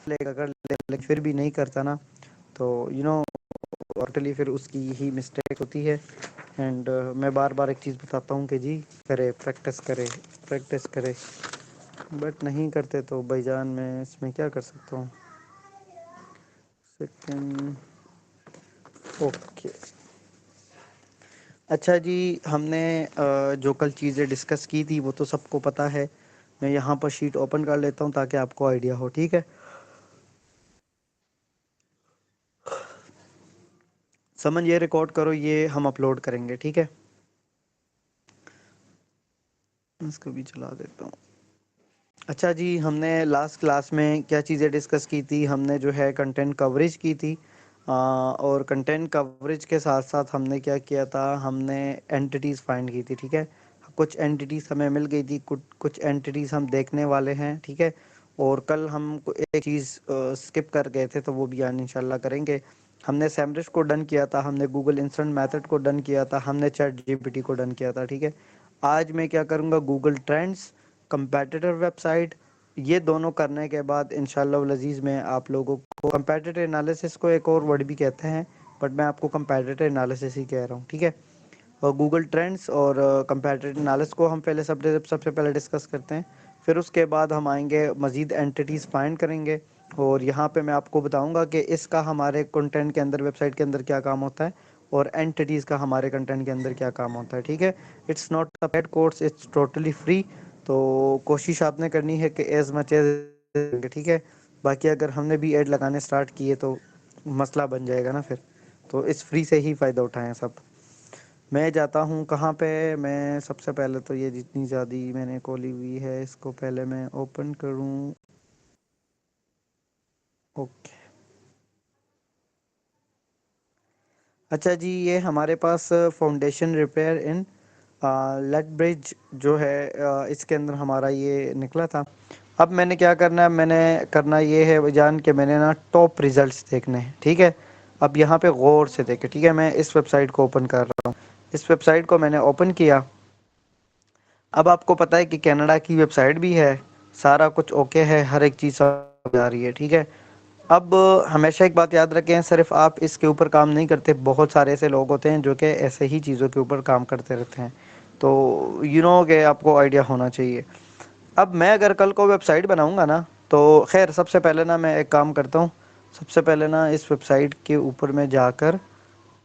लेगा कर लेगा, लेकिन फिर भी नहीं करता ना, तो टोटली फिर उसकी ही मिस्टेक होती है। एंड मैं बार बार एक चीज़ बताता हूँ कि जी करे, प्रैक्टिस करे, प्रैक्टिस करे, बट नहीं करते, तो भाईजान मैं इसमें क्या कर सकता हूँ। Second, okay. अच्छा जी, हमने जो कल चीज़ें डिस्कस की थी वो तो सबको पता है। मैं यहाँ पर शीट ओपन कर लेता हूँ ताकि आपको आइडिया हो, ठीक है। समन ये रिकॉर्ड करो, ये हम अपलोड करेंगे, ठीक है। इसको भी चला देता हूँ। अच्छा जी, हमने लास्ट क्लास में क्या चीज़ें डिस्कस की थी, हमने जो है कंटेंट कवरेज की थी। और कंटेंट कवरेज के साथ साथ हमने क्या किया था, हमने एंटिटीज़ फाइंड की थी, ठीक है। कुछ एंटिटीज़ हमें मिल गई थी, कुछ कुछ एंटिटीज़ हम देखने वाले हैं, ठीक है। और कल हम एक चीज़ स्किप कर गए थे, तो वो भी आज इंशाल्लाह करेंगे। हमने सैमरिश को डन किया था, हमने गूगल इंस्टेंट मेथड को डन किया था, हमने चैट जीपीटी को डन किया था, ठीक है। आज मैं क्या करूँगा, गूगल ट्रेंड्स, कंपेटिटर वेबसाइट, ये दोनों करने के बाद इंशाल्लाह लजीज में आप लोगों को कंपेटिटर एनालिसिस को एक और वर्ड भी कहते हैं, बट मैं आपको कंपेटिटर एनालिसिस ही कह रहा हूँ, ठीक है। और गूगल ट्रेंड्स और कंपेटिटर एनालिसिस को हम पहले सबसे पहले डिस्कस करते हैं। फिर उसके बाद हम आएंगे मज़ीद एंटिटीज़ फाइंड करेंगे, और यहाँ पे मैं आपको बताऊँगा कि इसका हमारे कंटेंट के अंदर, वेबसाइट के अंदर क्या काम होता है, और एंटिटीज़ का हमारे कंटेंट के अंदर क्या काम होता है, ठीक है। It's not a paid course, it's totally free. तो कोशिश आपने करनी है कि एज मच एज, ठीक है। बाकी अगर हमने भी ऐड लगाने स्टार्ट किए तो मसला बन जाएगा ना फिर, तो इस फ्री से ही फ़ायदा उठाएं सब। मैं जाता हूँ कहाँ पे, मैं सबसे पहले तो ये जितनी ज़्यादा मैंने खोली हुई है इसको पहले मैं ओपन करूँ। ओके। अच्छा जी, ये हमारे पास foundation repair in Lethbridge जो है, इसके अंदर हमारा ये निकला था। अब मैंने क्या करना है, मैंने करना ये है जान के, मैंने ना टॉप रिजल्ट्स देखने हैं, ठीक है। अब यहाँ पे गौर से देखें, ठीक है। मैं इस वेबसाइट को ओपन कर रहा हूँ, इस वेबसाइट को मैंने ओपन किया। अब आपको पता है कि कनाडा की वेबसाइट भी है, सारा कुछ ओके है, हर एक चीज़ जा रही है, ठीक है। अब हमेशा एक बात याद रखें, सिर्फ आप इसके ऊपर काम नहीं करते, बहुत सारे ऐसे लोग होते हैं जो कि ऐसे ही चीज़ों के ऊपर काम करते रहते हैं, तो कि आपको आइडिया होना चाहिए। अब मैं अगर कल को वेबसाइट बनाऊंगा ना, तो खैर सबसे पहले ना मैं एक काम करता हूँ। सबसे पहले ना इस वेबसाइट के ऊपर में जाकर,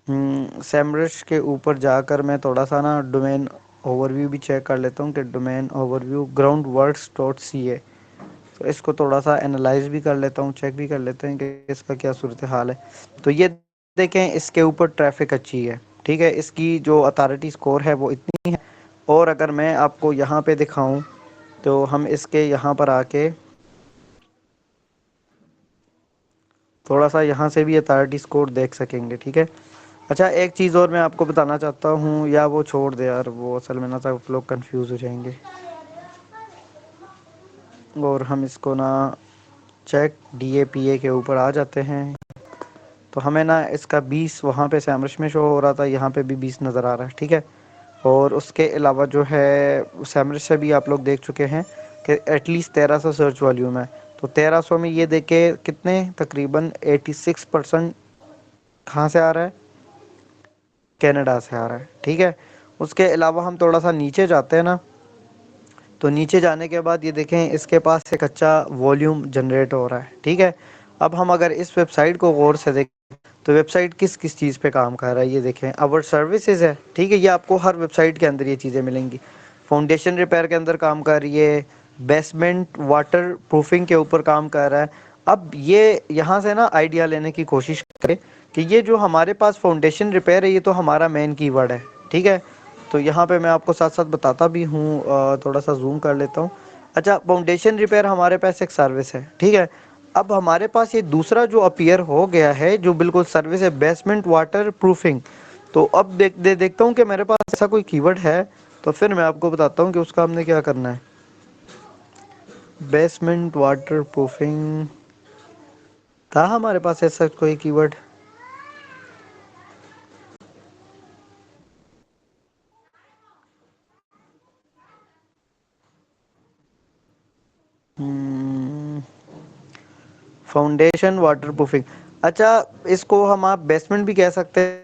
सैमरश के ऊपर जाकर मैं थोड़ा सा ना डोमेन ओवरव्यू भी चेक कर लेता हूँ कि domain overview groundworks dot C A, तो इसको थोड़ा सा एनालाइज भी कर लेता हूँ, चेक भी कर लेते हैं कि इसका क्या सूरत हाल है। तो ये देखें, इसके ऊपर ट्रैफिक अच्छी है, ठीक है। इसकी जो अथॉरिटी स्कोर है वो इतनी है। और अगर मैं आपको यहाँ पे दिखाऊं, तो हम इसके यहाँ पर आके थोड़ा सा यहाँ से भी अथॉरिटी स्कोर देख सकेंगे, ठीक है। अच्छा, एक चीज़ और मैं आपको बताना चाहता हूँ, या वो छोड़ दे यार, वो असल में ना सब लोग कंफ्यूज हो जाएंगे। और हम इसको ना चेक DAPA के ऊपर आ जाते हैं, तो हमें ना इसका 20 वहाँ पे सैमरश में शो हो रहा था, यहाँ पे भी 20 नज़र आ रहा है, ठीक है। और उसके अलावा जो है सैमरश से भी आप लोग देख चुके हैं कि एटलीस्ट 1300 सर्च वॉल्यूम है। तो 1300 में ये देखे कितने, तकरीबन 86% कहाँ से आ रहा है, कनाडा से आ रहा है, ठीक है। उसके अलावा हम थोड़ा सा नीचे जाते हैं ना, तो नीचे जाने के बाद ये देखें, इसके पास एक अच्छा वॉल्यूम जनरेट हो रहा है, ठीक है। अब हम अगर इस वेबसाइट को गौर से देखें, तो वेबसाइट किस किस चीज़ पे काम कर रहा है, ये देखें, अवर सर्विसेज है, ठीक है। ये आपको हर वेबसाइट के अंदर ये चीज़ें मिलेंगी। फाउंडेशन रिपेयर के अंदर काम कर रही है, बेसमेंट वाटर प्रूफिंग के ऊपर काम कर रहा है। अब ये यहाँ से ना आइडिया लेने की कोशिश करें कि ये जो हमारे पास फाउंडेशन रिपेयर है, ये तो हमारा मेन कीवर्ड है, ठीक है। तो यहाँ पे मैं आपको साथ साथ बताता भी हूँ, थोड़ा सा जूम कर लेता हूँ। अच्छा, फाउंडेशन रिपेयर हमारे पास एक सर्विस है, ठीक है। अब हमारे पास ये दूसरा जो अपीयर हो गया है, जो बिल्कुल सर्विस है, बेसमेंट वाटर प्रूफिंग। तो अब देखता हूँ कि मेरे पास ऐसा कोई कीवर्ड है, तो फिर मैं आपको बताता हूँ कि उसका हमने क्या करना है। बेसमेंट वाटर प्रूफिंग था हमारे पास ऐसा कोई कीवर्ड। Foundation waterproofing. अच्छा, इसको हम आप बेसमेंट भी कह सकते हैं।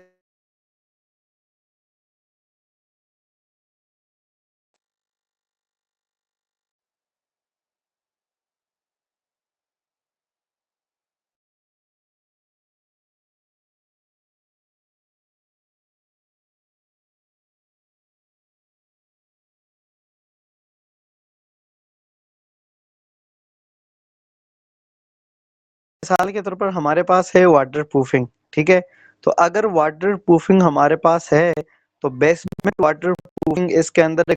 मिसाल के तौर पर हमारे पास है वाटरप्रूफिंग, ठीक है। तो अगर वाटरप्रूफिंग हमारे पास है तो बेसमेंट वाटरप्रूफिंग इसके अंदर।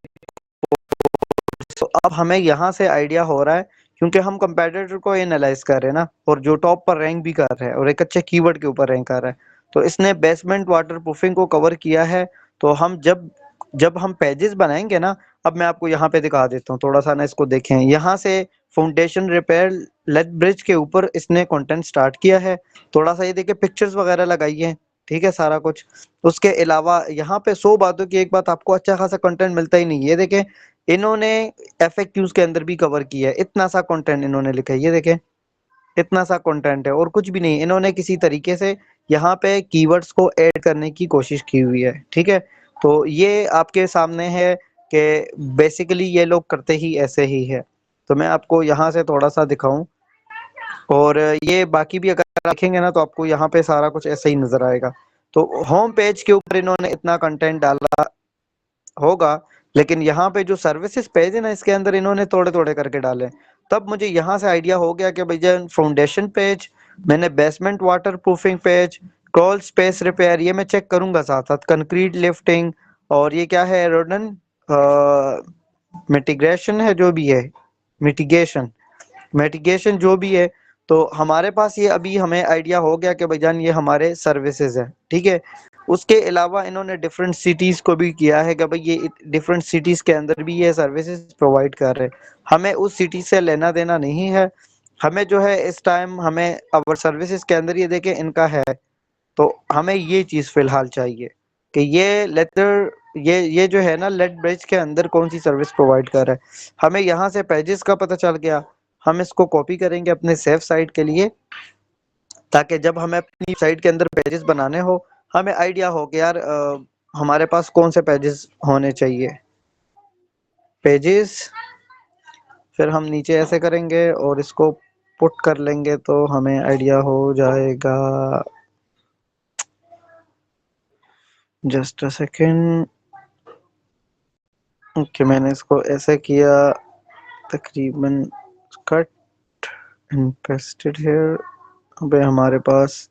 तो अब हमें यहाँ से आइडिया हो रहा है, क्योंकि हम कंपेटिटर को एनालाइज कर रहे हैं ना, और जो टॉप पर रैंक भी कर रहा है और एक अच्छे कीवर्ड के ऊपर रैंक कर रहा है, तो इसने बेसमेंट वाटरप्रूफिंग को कवर किया है। तो हम जब जब हम पेजेस बनाएंगे ना, अब मैं आपको यहाँ पे दिखा देता हूँ, थोड़ा सा ना इसको देखें। यहाँ से फाउंडेशन रिपेयर लेड ब्रिज के ऊपर इसने कंटेंट स्टार्ट किया है। थोड़ा सा ये देखिए पिक्चर्स वगैरह लगाई है, ठीक है, सारा कुछ। उसके अलावा यहाँ पे 100 बातों की एक बात, आपको अच्छा खासा कंटेंट मिलता ही नहीं। ये देखें, इन्होंने एफएक्यूज के अंदर भी कवर किया है, इतना सा कंटेंट इन्होंने लिखा है, ये देखें इतना सा कंटेंट है और कुछ भी नहीं। इन्होंने किसी तरीके से यहाँ पे कीवर्ड्स को ऐड करने की कोशिश की हुई है, ठीक है। तो ये आपके सामने है कि बेसिकली ये लोग करते ही ऐसे ही है। तो मैं आपको यहाँ से थोड़ा सा दिखाऊं, और ये बाकी भी अगर देखेंगे ना तो आपको यहाँ पे सारा कुछ ऐसे ही नजर आएगा। तो होम पेज के ऊपर इन्होंने इतना कंटेंट डाला होगा, लेकिन यहाँ पे जो सर्विसेज पेज है ना, इसके अंदर इन्होंने थोड़े थोड़े करके डाले। तब मुझे यहाँ से आइडिया हो गया कि भैया फाउंडेशन पेज, मैंने basement water proofing page, crawl space repair, ये मैं चेक करूंगा साथ साथ, कंक्रीट लिफ्टिंग, और ये क्या है, एरोडन मिटिगेशन है, जो भी है मिटिगेशन मिटिगेशन जो भी है। तो हमारे पास ये अभी हमें आइडिया हो गया कि भाईजान ये हमारे सर्विसेज है, ठीक है। उसके अलावा इन्होंने डिफरेंट सिटीज को भी किया है कि भाई ये डिफरेंट सिटीज के अंदर भी ये सर्विसेज प्रोवाइड कर रहे हैं। हमें उस सिटी से लेना देना नहीं है, हमें जो है इस टाइम हमें अवर सर्विसेज के अंदर ये देखें इनका है। तो हमें ये चीज फिलहाल चाहिए कि ये लेटर, ये जो है ना लेड ब्रिज के अंदर कौन सी सर्विस प्रोवाइड कर रहा है। हमें यहाँ से पेजेस का पता चल गया, हम इसको कॉपी करेंगे अपने सेफ साइट के लिए, ताकि जब हमें अपनी साइट के अंदर पेजेस बनाने हो, हमें आइडिया हो कि यार हमारे पास कौन से पेजेस होने चाहिए। पेजेस, फिर हम नीचे ऐसे करेंगे और इसको पुट कर लेंगे तो हमें आइडिया हो जाएगा। Just a second. ओके, मैंने इसको ऐसे किया, तकरीबन कट एंड पेस्टेड हियर। अबे हमारे पास,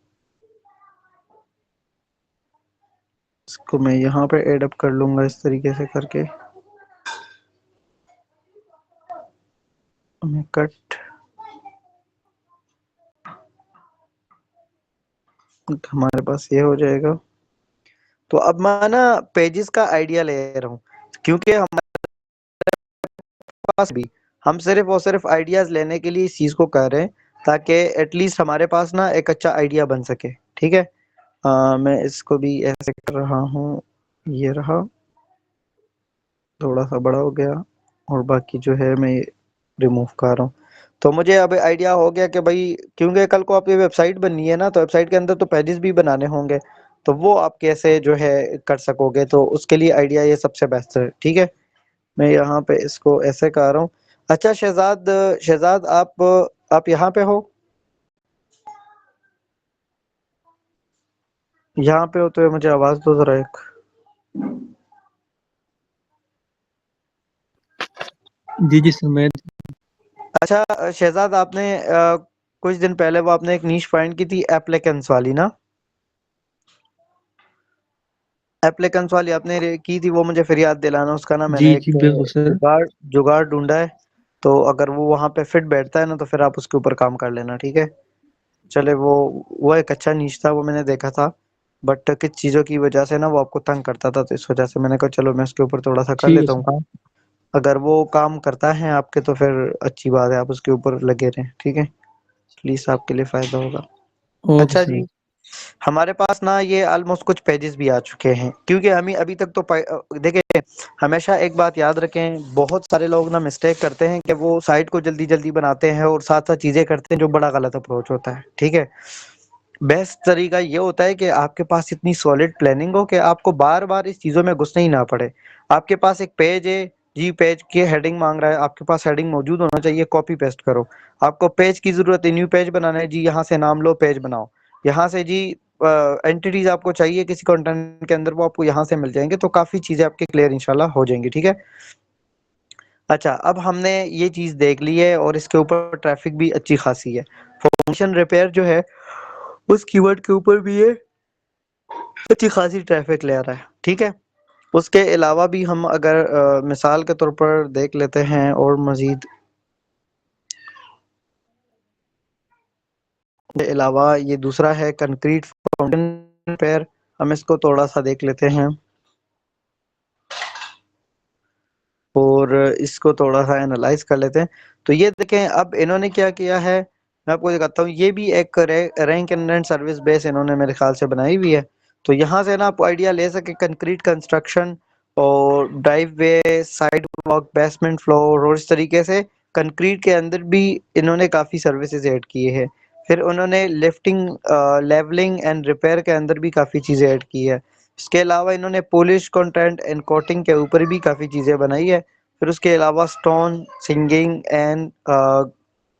इसको मैं यहाँ पे एड अप कर लूंगा इस तरीके से करके। मैं कट, हमारे पास ये हो जाएगा। तो अब मैं ना पेजेस का आइडिया ले रहा हूँ, क्योंकि हमारे पास भी, हम सिर्फ और सिर्फ आइडियाज लेने के लिए इस चीज को कर रहे हैं, ताकि एटलीस्ट हमारे पास ना एक अच्छा आइडिया बन सके, ठीक है। मैं इसको भी ऐसे कर रहा हूँ, ये रहा, थोड़ा सा बड़ा हो गया, और बाकी जो है मैं रिमूव कर रहा हूँ। तो मुझे अब आइडिया हो गया कि भाई, क्योंकि कल को आपकी वेबसाइट बननी है ना, तो वेबसाइट के अंदर तो पेजेस भी बनाने होंगे, तो वो आप कैसे जो है कर सकोगे, तो उसके लिए आइडिया ये सबसे बेस्ट है, ठीक है। मैं यहाँ पे इसको ऐसे कर रहा हूँ। अच्छा शहजाद, शहजाद आप यहाँ पे हो, यहाँ पे हो तो मुझे आवाज दो जरा एक। जी जी सर, मैं अच्छा शहजाद, आपने कुछ दिन पहले वो आपने एक नीश फाइंड की थी एप्लीकेंट्स वाली ना, एप्लीकेंट्स वाली आपने की थी, वो मुझे फिर याद दिलाना उसका ना। जी मैंने एक जी बिल्कुल सर। जुगाड़ जुगाड़ ढूंढा है, तो अगर वो वहां पे फिट बैठता है ना, तो फिर आप उसके ऊपर काम कर लेना, ठीक है। चले, वो एक अच्छा नीश था, वो मैंने देखा था, बट किस चीजों की वजह से ना वो आपको तंग करता था, तो इस वजह से मैंने कहा चलो मैं उसके ऊपर थोड़ा सा कर ठीक है लेता हूँ सर। काम। अगर वो काम करता है आपके तो फिर अच्छी बात है, आप उसके ऊपर लगे रहें, ठीक है, प्लीज आपके लिए फायदा होगा। ओके अच्छा सर। जी, हमारे पास ना ये ऑलमोस्ट कुछ पेजेस भी आ चुके हैं, क्योंकि हमें अभी तक तो देखिए, हमेशा एक बात याद रखें, बहुत सारे लोग ना मिस्टेक करते हैं कि वो साइट को जल्दी जल्दी बनाते हैं और साथ साथ चीजें करते हैं, जो बड़ा गलत अप्रोच होता है। ठीक है, बेस्ट तरीका ये होता है कि आपके पास इतनी सॉलिड प्लानिंग हो कि आपको बार बार इस चीजों में घुसना ही ना पड़े। आपके पास एक पेज है जी, पेज की हेडिंग मांग रहा है, आपके पास हेडिंग मौजूद होना चाहिए, कॉपी पेस्ट करो। आपको पेज की जरूरत है, न्यू पेज बनाना है जी, यहाँ से नाम लो, पेज बनाओ। यहाँ से जी एंटिटीज आपको चाहिए किसी कंटेंट के अंदर, वो आपको यहाँ से मिल जाएंगे, तो काफी चीजें आपके क्लियर इंशाल्लाह हो जाएंगी। ठीक है, अच्छा, अब हमने ये चीज देख ली है और इसके ऊपर ट्रैफिक भी अच्छी खासी है। फंक्शन रिपेयर जो है उस कीवर्ड के ऊपर भी ये अच्छी खासी ट्रैफिक ले रहा है। ठीक है, उसके अलावा भी हम अगर मिसाल के तौर पर देख लेते हैं और मजीद के अलावा, ये दूसरा है कंक्रीट फाउंटेन रिपेयर। हम इसको थोड़ा सा देख लेते हैं और इसको थोड़ा सा एनालाइज कर लेते हैं। तो ये देखें, अब इन्होंने क्या किया है, मैं आपको दिखाता हूँ। ये भी एक रैंक एंड सर्विस बेस इन्होंने मेरे ख्याल से बनाई हुई है। तो यहाँ से ना आप आइडिया ले सके, कंक्रीट कंस्ट्रक्शन और ड्राइव वे, साइड वॉक, बेसमेंट फ्लोर, और इस तरीके से कंक्रीट के अंदर भी इन्होंने काफ़ी सर्विसेज ऐड किए हैं। फिर उन्होंने लिफ्टिंग, लेवलिंग एंड रिपेयर के अंदर भी काफ़ी चीज़ें ऐड की है। इसके अलावा इन्होंने पॉलिश, कंटेंट एंड कोटिंग के ऊपर भी काफ़ी चीज़ें बनाई है। फिर उसके अलावा stone, singing and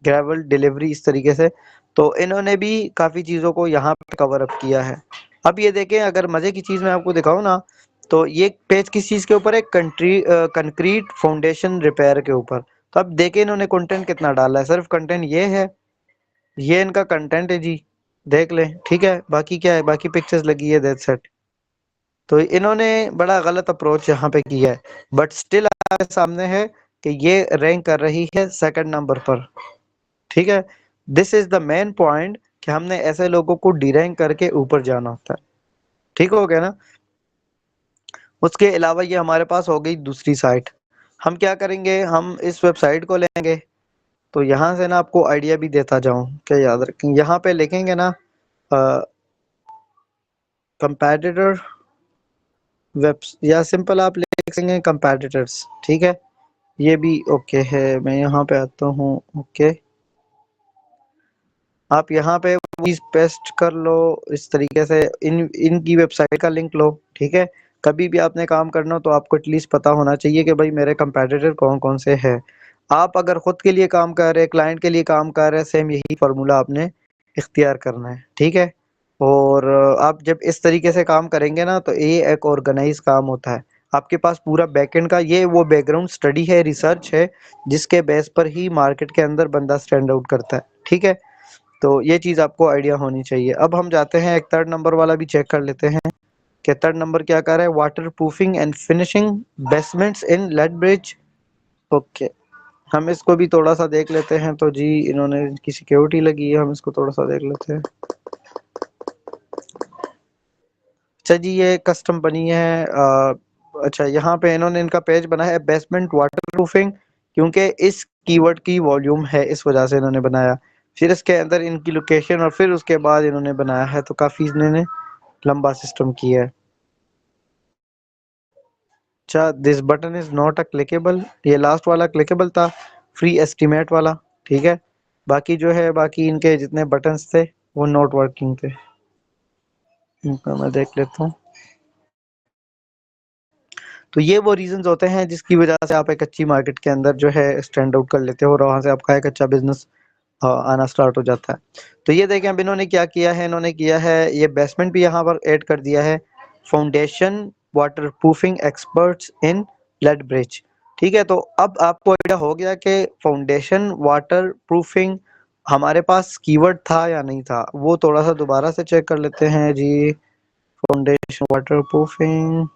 gravel delivery, इस तरीके से। तो इन्होंने भी काफ़ी चीज़ों को यहाँ पे कवर अप किया है। अब ये देखें, अगर मज़े की चीज़ मैं आपको दिखाऊँ ना, तो ये पेज किस चीज़ के ऊपर है, कंक्रीट फाउंडेशन रिपेयर के ऊपर। तो अब देखें इन्होंने कंटेंट कितना डाला है, सिर्फ कंटेंट ये है, ये इनका कंटेंट है जी, देख लें। ठीक है, बाकी क्या है, बाकी पिक्चर्स लगी है, दैट्स इट। तो इन्होंने बड़ा गलत अप्रोच यहाँ पे किया है, बट स्टिल आपके सामने है कि ये रैंक कर रही है सेकंड नंबर पर। ठीक है, this is the main point कि हमने ऐसे लोगों को डीरैंक करके ऊपर जाना होता है। ठीक हो गया ना। उसके अलावा ये हमारे पास हो गई दूसरी साइट। हम क्या करेंगे, हम इस वेबसाइट को लेंगे। तो यहाँ से ना आपको आइडिया भी देता जाऊं, क्या याद रखें, यहाँ पे लिखेंगे ना कंपैटिटर वेब, या सिंपल आप लिख सकेंगे कंपैटिटर्स। ठीक है, ये भी ओके है। मैं यहाँ पे आता हूँ, ओके, आप यहाँ पे पेस्ट कर लो इस तरीके से, इनकी वेबसाइट का लिंक लो। ठीक है, कभी भी आपने काम करना हो तो आपको एटलीस्ट पता होना चाहिए कि भाई मेरे कंपेटिटर कौन कौन से हैं। आप अगर खुद के लिए काम कर रहे हैं, क्लाइंट के लिए काम कर रहे हैं, सेम यही फार्मूला आपने इख्तियार करना है। ठीक है, और आप जब इस तरीके से काम करेंगे ना, तो ये एक ऑर्गेनाइज काम होता है। आपके पास पूरा बैकएंड का ये वो बैकग्राउंड स्टडी है, रिसर्च है, जिसके बेस पर ही मार्केट के अंदर बंदा स्टैंड आउट करता है। ठीक है, तो ये चीज़ आपको आइडिया होनी चाहिए। अब हम जाते हैं एक थर्ड नंबर वाला भी चेक कर लेते हैं कि थर्ड नंबर क्या कर रहा है, water proofing and finishing basements in Lethbridge. Okay, हम इसको भी थोड़ा सा देख लेते हैं। तो जी, इन्होंने की सिक्योरिटी लगी है, हम इसको थोड़ा सा देख लेते हैं। अच्छा जी, ये कस्टम बनी है। अच्छा, यहाँ पे इन्होंने इनका पेज बनाया है, बेसमेंट वाटर प्रूफिंग, क्योंकि इस कीवर्ड की वॉल्यूम है, इस वजह से इन्होंने बनाया। फिर इसके अंदर इनकी लोकेशन, और फिर उसके बाद इन्होंने बनाया है। तो काफ़ी इन्होंने लंबा सिस्टम किया है। अच्छा, this button is not a clickable, ये लास्ट वाला क्लिकेबल था, फ्री एस्टिमेट वाला। ठीक है, बाकी जो है, बाकी इनके जितने बटन्स थे वो नॉट वर्किंग थे। इनका मैं देख लेता हूँ। तो ये वो रीजंस होते हैं जिसकी वजह से आप एक अच्छी मार्केट के अंदर जो है स्टैंड आउट कर लेते हो, और वहां से आपका एक अच्छा बिजनेस आना स्टार्ट हो जाता है। तो ये देखें, अब इन्होंने क्या किया है, इन्होंने किया है ये बेसमेंट भी यहाँ पर ऐड कर दिया है, foundation water proofing experts in Lethbridge. ठीक है, तो अब आपको आइडिया हो गया कि फाउंडेशन वाटर प्रूफिंग हमारे पास कीवर्ड था या नहीं था। वो थोड़ा सा दोबारा से चेक कर लेते हैं जी। Foundation water proofing,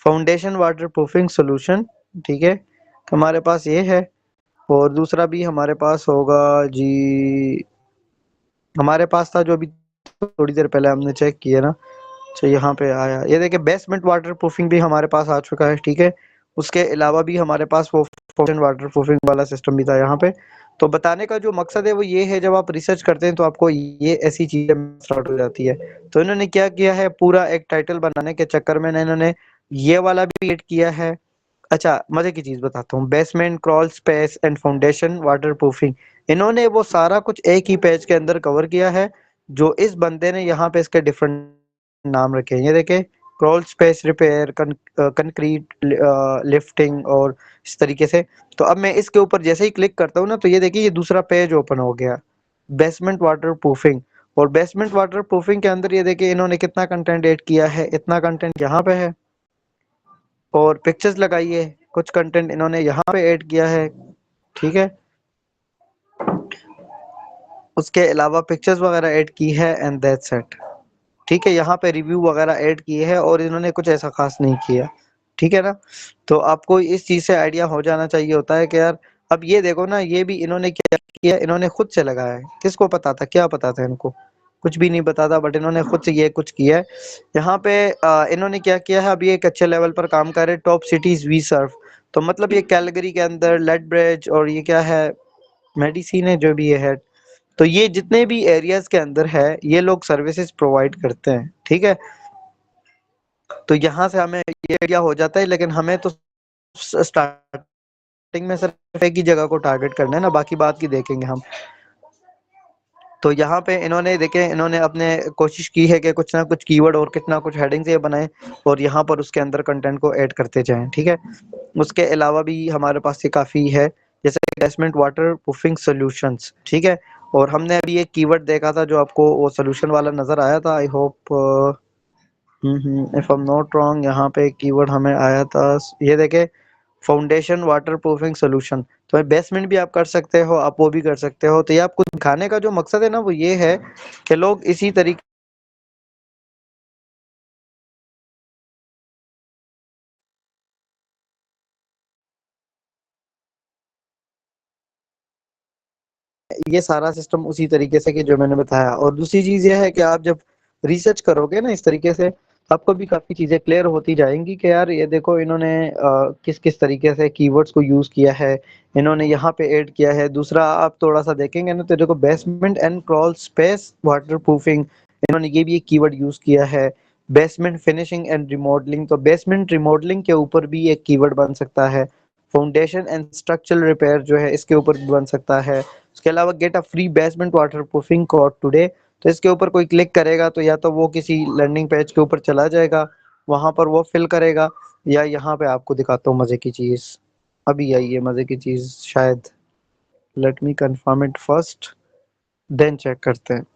foundation water proofing solution. ठीक है, हमारे पास ये है। और दूसरा भी हमारे पास होगा जी, हमारे पास था जो अभी थोड़ी देर पहले हमने चेक किया ना। तो यहाँ पे आया, ये देखिए बेसमेंट वाटर प्रूफिंग भी हमारे पास आ चुका है। ठीक है, उसके अलावा भी हमारे पास वो फाउंडेशन वाटर प्रूफिंग वाला सिस्टम भी था यहाँ पे। तो बताने का जो मकसद है वो ये है, जब आप रिसर्च करते हैं तो आपको ये ऐसी चीजें स्टार्ट हो जाती है। तो इन्होंने क्या किया है, पूरा एक टाइटल बनाने के चक्कर में इन्होंने ये वाला भी ऐड किया है। अच्छा, मजे की चीज बताता हूँ, basement, crawl space and foundation water proofing, इन्होंने वो सारा कुछ एक ही पेज के अंदर कवर किया है। जो इस बंदे ने यहाँ पे इसके डिफरेंट नाम रखे हैं, ये देखे, crawl space repair, concrete lifting और इस तरीके से। तो अब मैं इसके ऊपर जैसे ही क्लिक करता हूँ ना, तो ये देखिए ये दूसरा पेज ओपन हो गया, बेसमेंट वाटर प्रूफिंग। और बेसमेंट वाटर प्रूफिंग के अंदर ये देखिए इन्होंने कितना कंटेंट ऐड किया है, इतना कंटेंट यहाँ पे है। और पिक्चर्स लगाइए, कुछ कंटेंट इन्होंने यहाँ पे ऐड किया है, ठीक है। उसके अलावा पिक्चर्स वगैरह ऐड की है एंड दैट्स इट, ठीक है। यहाँ पे रिव्यू वगैरह ऐड किए हैं और इन्होंने कुछ ऐसा खास नहीं किया, ठीक है ना। तो आपको इस चीज से आइडिया हो जाना चाहिए होता है कि यार, अब ये देखो ना, ये भी इन्होंने क्या किया, इन्होंने खुद से लगाया है। किसको पता था, क्या पता था इनको, कुछ भी नहीं पता था, बट इन्होंने खुद से ये कुछ किया है। यहाँ पे इन्होंने क्या किया है, अभी एक अच्छे लेवल पर काम कर रहे, टॉप सिटीज वी सर्व। तो मतलब ये कैलगरी के अंदर लेडब्रिज और ये क्या है, मेडिसिन है जो भी ये है। तो ये जितने भी एरियाज के अंदर है ये लोग सर्विसेज प्रोवाइड करते हैं, ठीक है। तो यहाँ से हमें ये आइडिया हो जाता है, लेकिन हमें तो स्टार्टिंग में सिर्फ एक ही जगह को टारगेट करना है ना, बाकी बात की देखेंगे हम। तो यहाँ पे इन्होंने देखे, इन्होंने अपने कोशिश की है कि कुछ ना कुछ कीवर्ड और कितना कुछ हेडिंग्स ये बनाए और यहाँ पर उसके अंदर कंटेंट को ऐड करते जाएं, ठीक है। उसके अलावा भी हमारे पास ये काफ़ी है, जैसे बेसमेंट वाटर प्रूफिंग सॉल्यूशंस, ठीक है। और हमने अभी एक कीवर्ड देखा था जो आपको वो सोल्यूशन वाला नजर आया था, I hope if I am not wrong, यहाँ पे एक कीवर्ड हमें आया था, ये देखे, फाउंडेशन वाटर प्रूफिंग सोल्यूशन। तो बेसमेंट भी आप कर सकते हो, आप वो भी कर सकते हो। तो ये आपको दिखाने का जो मकसद है ना वो ये है कि लोग इसी तरीके ये सारा सिस्टम उसी तरीके से कि जो मैंने बताया। और दूसरी चीज ये है कि आप जब रिसर्च करोगे ना इस तरीके से, आपको भी काफी चीजें क्लियर होती जाएंगी कि यार ये देखो इन्होंने किस किस तरीके से कीवर्ड्स को यूज किया है, इन्होंने यहाँ पे ऐड किया है। दूसरा आप थोड़ा सा देखेंगे ना तो देखो, basement and crawl space water proofing, इन्होंने ये भी एक कीवर्ड यूज किया है। बेसमेंट फिनिशिंग एंड रिमॉडलिंग, तो बेसमेंट रिमॉडलिंग के ऊपर भी एक कीवर्ड बन सकता है। फाउंडेशन एंड स्ट्रक्चरल रिपेयर जो है इसके ऊपर भी बन सकता है। उसके अलावा get a free basement water proofing code today, तो इसके ऊपर कोई क्लिक करेगा तो या तो वो किसी लर्निंग पेज के ऊपर चला जाएगा, वहां पर वो फिल करेगा, या यहाँ पे आपको दिखाता हूँ मजे की चीज, अभी आई है मजे की चीज शायद, let me confirm it first, then check करते हैं।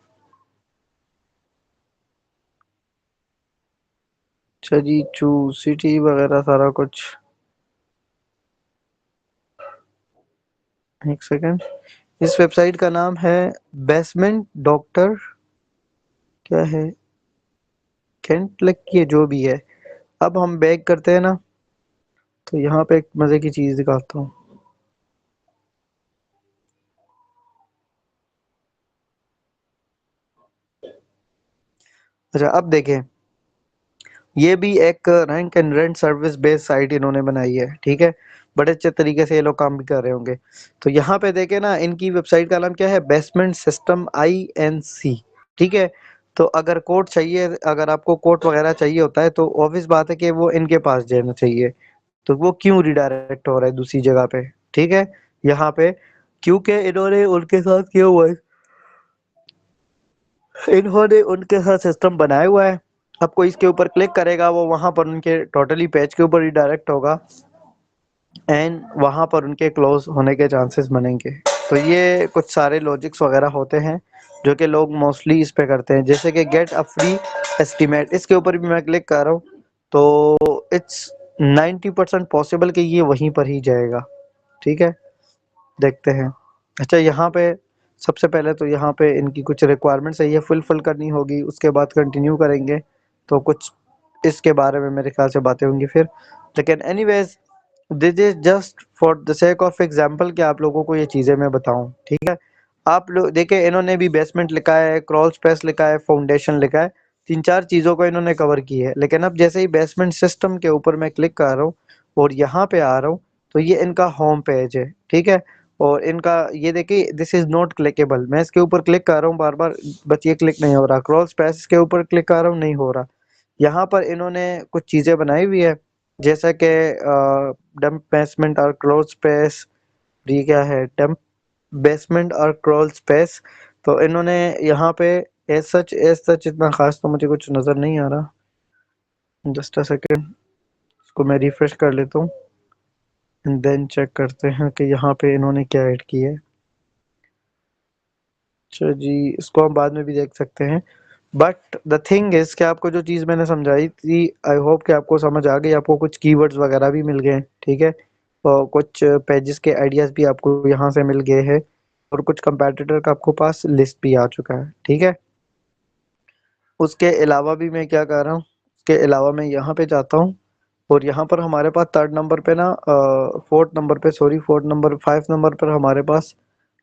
अच्छा जी, चू सिटी वगैरह सारा कुछ, एक सेकेंड। इस वेबसाइट का नाम है बेसमेंट डॉक्टर, क्या है, कैंट लग के जो भी है। अब हम बैक करते हैं ना, तो यहाँ पे एक मजे की चीज दिखाता हूँ। अच्छा, अब देखें, ये भी एक rank and rent service based site इन्होंने बनाई है, ठीक है। बड़े अच्छे तरीके से ये लोग काम भी कर रहे होंगे। तो यहाँ पे देखें ना, इनकी वेबसाइट का नाम क्या है, बेसमेंट सिस्टम INC, ठीक है। तो अगर कोड चाहिए, अगर आपको कोड वगैरह चाहिए होता है तो ऑब्वियस बात है कि वो इनके पास जाना चाहिए। तो वो क्यों रिडायरेक्ट हो रहा है दूसरी जगह पे, ठीक है, यहाँ पे, क्योंकि इन्होंने उनके साथ किया हुआ है, इन्होंने उनके साथ सिस्टम बनाया हुआ है। आपको इसके ऊपर क्लिक करेगा वो वहां पर उनके टोटली पेज के ऊपर रिडायरेक्ट होगा एंड वहां पर उनके क्लोज होने के चांसेस बनेंगे। तो ये कुछ सारे लॉजिक्स वगैरह होते हैं जो कि लोग मोस्टली इस पे करते हैं, जैसे कि गेट अ फ्री एस्टिमेट, इसके ऊपर भी मैं क्लिक कर रहा हूँ तो इट्स 90% पॉसिबल कि ये वहीं पर ही जाएगा, ठीक है। देखते हैं। अच्छा, यहाँ पे सबसे पहले तो यहाँ पे इनकी कुछ रिक्वायरमेंट्स है, ये फुलफिल करनी होगी, उसके बाद कंटिन्यू करेंगे तो कुछ इसके बारे में मेरे ख्याल से बातें होंगी फिर। लेकिन anyways, this is just for the sake of example कि आप लोगों को ये चीज़ें मैं बताऊं, ठीक है। आप लोग देखें, इन्होंने भी बेसमेंट लिखा है, क्रॉल स्पेस लिखा है, फाउंडेशन लिखा है, तीन चार चीज़ों को इन्होंने कवर की है। लेकिन अब जैसे ही बेसमेंट सिस्टम के ऊपर मैं क्लिक कर रहा हूँ और यहाँ पे आ रहा हूँ, तो ये इनका होम पेज है, ठीक है। और इनका ये देखिए दिस इज नॉट क्लिकेबल, मैं इसके ऊपर क्लिक कर रहा हूँ बार बार, बस ये क्लिक नहीं हो रहा। क्रॉल स्पेस के ऊपर क्लिक कर रहा हूँ, नहीं हो रहा। यहाँ पर इन्होंने कुछ चीजें बनाई हुई है, जैसा कि डंप बेसमेंट और क्रॉल स्पेस, ये क्या है डंप बेसमेंट और क्रॉल स्पेस। तो इन्होंने यहाँ पे एज सच इतना खास तो मुझे कुछ नजर नहीं आ रहा। जस्ट अ सेकेंड, इसको मैं रिफ्रेश कर लेता हूँ एंड देन चेक करते हैं कि यहाँ पे इन्होंने क्या ऐड किया है। अच्छा जी, इसको हम बाद में भी देख सकते हैं। बट द थिंग इज कि आपको जो चीज़ मैंने समझाई थी, आई होप कि आपको समझ आ गई, आपको कुछ कीवर्ड्स वगैरह भी मिल गए, ठीक है। और कुछ पेजेस के आइडियाज भी आपको यहाँ से मिल गए हैं, और कुछ कंपैटिटर का आपको पास लिस्ट भी आ चुका है, ठीक है। उसके अलावा भी मैं क्या कर रहा हूँ, उसके अलावा मैं यहाँ पे जाता हूँ, और यहाँ पर हमारे पास थर्ड नंबर पे ना, फोर्थ नंबर पे, सॉरी फोर्थ नंबर, 5 नंबर पर हमारे पास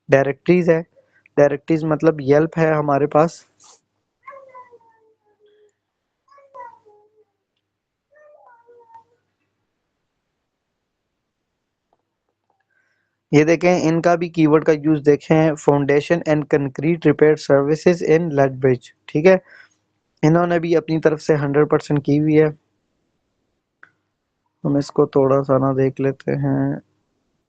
डायरेक्टरीज है। डायरेक्टरीज मतलब येल्प है हमारे पास। ये देखें, इनका भी कीवर्ड का यूज देखें, foundation and concrete repair services in Lethbridge, ठीक है। इन्होंने भी अपनी तरफ से 100% की हुई है। हम इसको थोड़ा सा ना देख लेते हैं।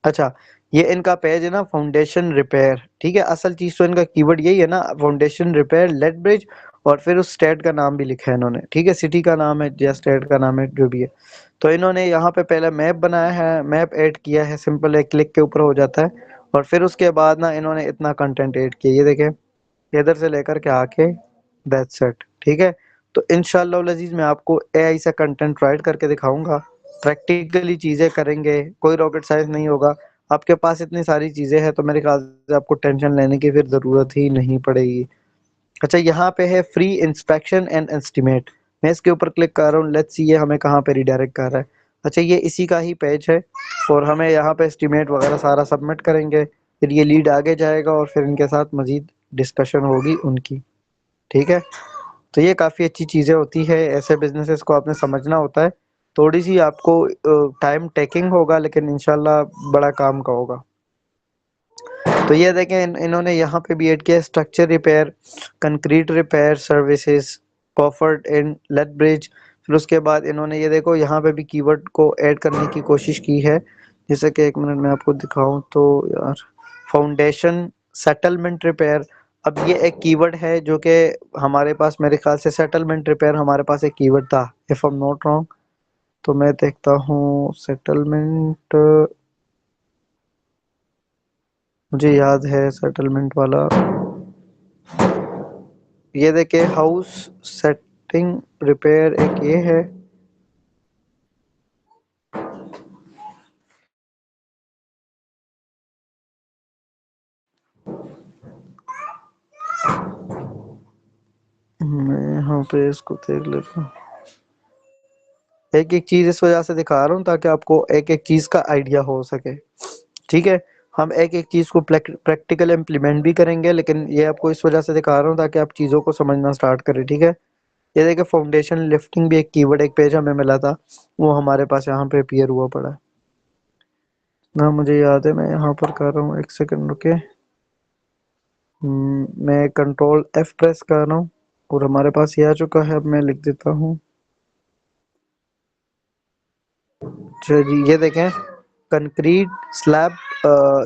अच्छा, ये इनका पेज है ना, फाउंडेशन रिपेयर, ठीक है। असल चीज तो इनका कीवर्ड यही है ना, फाउंडेशन रिपेयर लेड ब्रिज, और फिर उस स्टेट का नाम भी लिखा है इन्होंने, ठीक है। सिटी का नाम है या स्टेट का नाम है, जो भी है। तो इन्होंने यहाँ पे पहले मैप बनाया है, मैप ऐड किया है, सिंपल एक क्लिक के ऊपर हो जाता है। और फिर उसके बाद ना इन्होंने इतना कंटेंट ऐड किया, ये देखें, इधर से लेकर के आके दैट्स इट, ठीक है। तो इंशाल्लाह लजीज मैं आपको एआई से कंटेंट राइट करके दिखाऊंगा, प्रैक्टिकली चीजें करेंगे, कोई रॉकेट साइंस नहीं होगा। आपके पास इतनी सारी चीजें हैं, तो मेरे ख्याल से आपको टेंशन लेने की फिर जरूरत ही नहीं पड़ेगी। अच्छा, यहाँ पे है फ्री इंस्पेक्शन एंड एस्टिमेट, मैं इसके ऊपर क्लिक कर रहा हूँ, लेट्स सी ये हमें कहाँ पे रिडायरेक्ट कर रहा है। अच्छा, ये इसी का ही पेज है, और हमें यहाँ पे एस्टिमेट वगैरह सारा सबमिट करेंगे, फिर ये लीड आगे जाएगा, और फिर इनके साथ मजीद डिस्कशन होगी उनकी, ठीक है। तो ये काफ़ी अच्छी चीज़ें होती है, ऐसे बिजनेसेस को आपने समझना होता है। थोड़ी सी आपको टाइम टेकिंग होगा, लेकिन इंशाल्लाह बड़ा काम का होगा। तो ये देखें, इन्होंने यहाँ पे भी ऐड किया structure repair, concrete repair services offered in Lethbridge. फिर उसके बाद इन्होंने ये देखो, यहाँ पे भी कीवर्ड को ऐड करने की कोशिश की है, जैसे कि एक मिनट में आपको दिखाऊं तो यार, फाउंडेशन सेटलमेंट रिपेयर। अब ये एक कीवर्ड है जो कि हमारे पास, मेरे ख्याल से सेटलमेंट रिपेयर हमारे पास एक कीवर्ड था, if I am not wrong. तो मैं देखता हूँ सेटलमेंट, मुझे याद है सेटलमेंट वाला। ये देखे हाउस सेटिंग रिपेयर, एक ये है। मैं यहाँ पे इसको देख लेता हूँ, एक एक चीज इस वजह से दिखा रहा हूँ ताकि आपको एक एक चीज का आइडिया हो सके, ठीक है। हम एक एक चीज को प्रैक्टिकल इम्प्लीमेंट भी करेंगे, लेकिन ये आपको इस वजह से दिखा रहा हूँ ताकि आप चीजों को समझना स्टार्ट करें, ठीक है। ये देखिए, फाउंडेशन लिफ्टिंग भी एक कीवर्ड, एक पेज हमें मिला था, वो हमारे पास यहाँ पे अपीयर हुआ पड़ा है ना, मुझे याद है। मैं यहाँ पर कर रहा हूँ, एक सेकंड रुके। मैं कंट्रोल एफ प्रेस कर रहा हूँ, और हमारे पास ये आ चुका है। अब मैं लिख देता हूँ, जी ये देखें, कंक्रीट स्लैब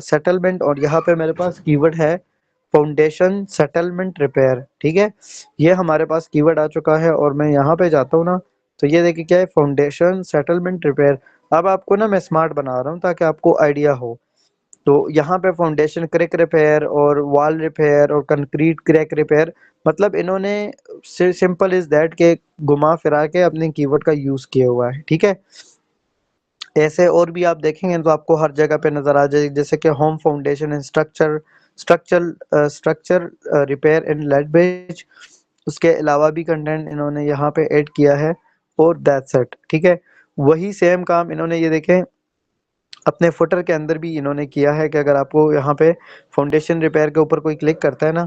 सेटलमेंट, और यहाँ पे मेरे पास कीवर्ड है फाउंडेशन सेटलमेंट रिपेयर, ठीक है। ये हमारे पास कीवर्ड आ चुका है, और मैं यहाँ पे जाता हूँ ना, तो ये देखिए क्या है, फाउंडेशन सेटलमेंट रिपेयर। अब आपको ना मैं स्मार्ट बना रहा हूँ ताकि आपको आइडिया हो। तो यहाँ पे फाउंडेशन क्रैक रिपेयर और वॉल रिपेयर और कंक्रीट क्रैक रिपेयर, मतलब इन्होंने सिंपल इज दैट के घुमा फिरा के अपने कीवर्ड का यूज किया हुआ है, ठीक है। ऐसे और भी आप देखेंगे तो आपको हर जगह पे नजर आ जाएगी, जैसे कि home foundation and structure repair in Lethbridge. उसके अलावा भी कंटेंट इन्होंने यहाँ पे ऐड किया है, और दैट्स इट, ठीक है। वही सेम काम इन्होंने, ये देखें, अपने फुटर के अंदर भी इन्होंने किया है कि अगर आपको यहाँ पे फाउंडेशन रिपेयर के ऊपर कोई क्लिक करता है ना,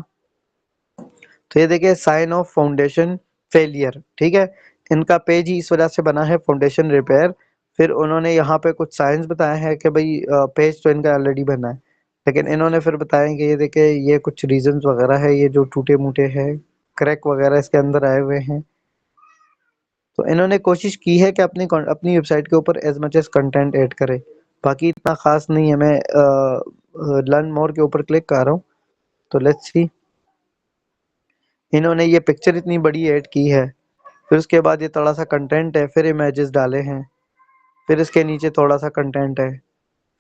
तो ये देखिए साइन ऑफ फाउंडेशन फेलियर, ठीक है। इनका पेज ही इस वजह से बना है, फाउंडेशन रिपेयर फिर उन्होंने यहाँ पे कुछ साइंस बताए हैं कि भाई पेज तो इनका ऑलरेडी बना है, लेकिन इन्होंने फिर बताया कि ये देखिए ये कुछ रीजंस वगैरह है, ये जो टूटे मूटे है, क्रैक वगैरह इसके अंदर आए हुए हैं। तो इन्होंने कोशिश की है कि अपनी अपनी वेबसाइट के ऊपर as much as content add करे। बाकी इतना खास नहीं है। मैं लर्न मोर के ऊपर क्लिक कर रहा हूँ, तो लेट्स सी। इन्होंने ये पिक्चर इतनी बड़ी ऐड की है, फिर उसके बाद ये थोड़ा सा कंटेंट है, फिर इमेजेस डाले हैं, फिर इसके नीचे थोड़ा सा कंटेंट है,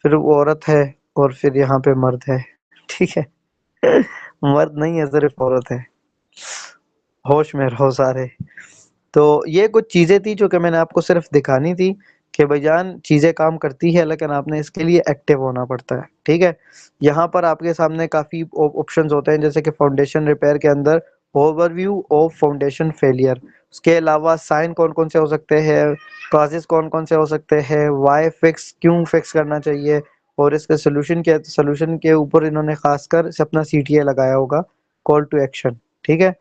फिर वो औरत है, और फिर यहाँ पे मर्द है। ठीक है। मर्द नहीं है, सिर्फ औरत है। होश में रहो सारे। तो ये कुछ चीजें थी जो कि मैंने आपको सिर्फ दिखानी थी कि भाईजान चीजें काम करती है, लेकिन आपने इसके लिए एक्टिव होना पड़ता है। ठीक है। यहाँ पर आपके सामने काफी ऑप्शंस होते हैं, जैसे कि फाउंडेशन रिपेयर के अंदर ओवरव्यू ऑफ फाउंडेशन फेलियर, उसके अलावा साइन कौन कौन से हो सकते हैं, कॉजेस कौन कौन से हो सकते हैं, वाई फिक्स क्यों फिक्स करना चाहिए, और इसका सोल्यूशन क्या है। सोल्यूशन के ऊपर इन्होंने खासकर से अपना CTA लगाया होगा, कॉल टू एक्शन। ठीक है।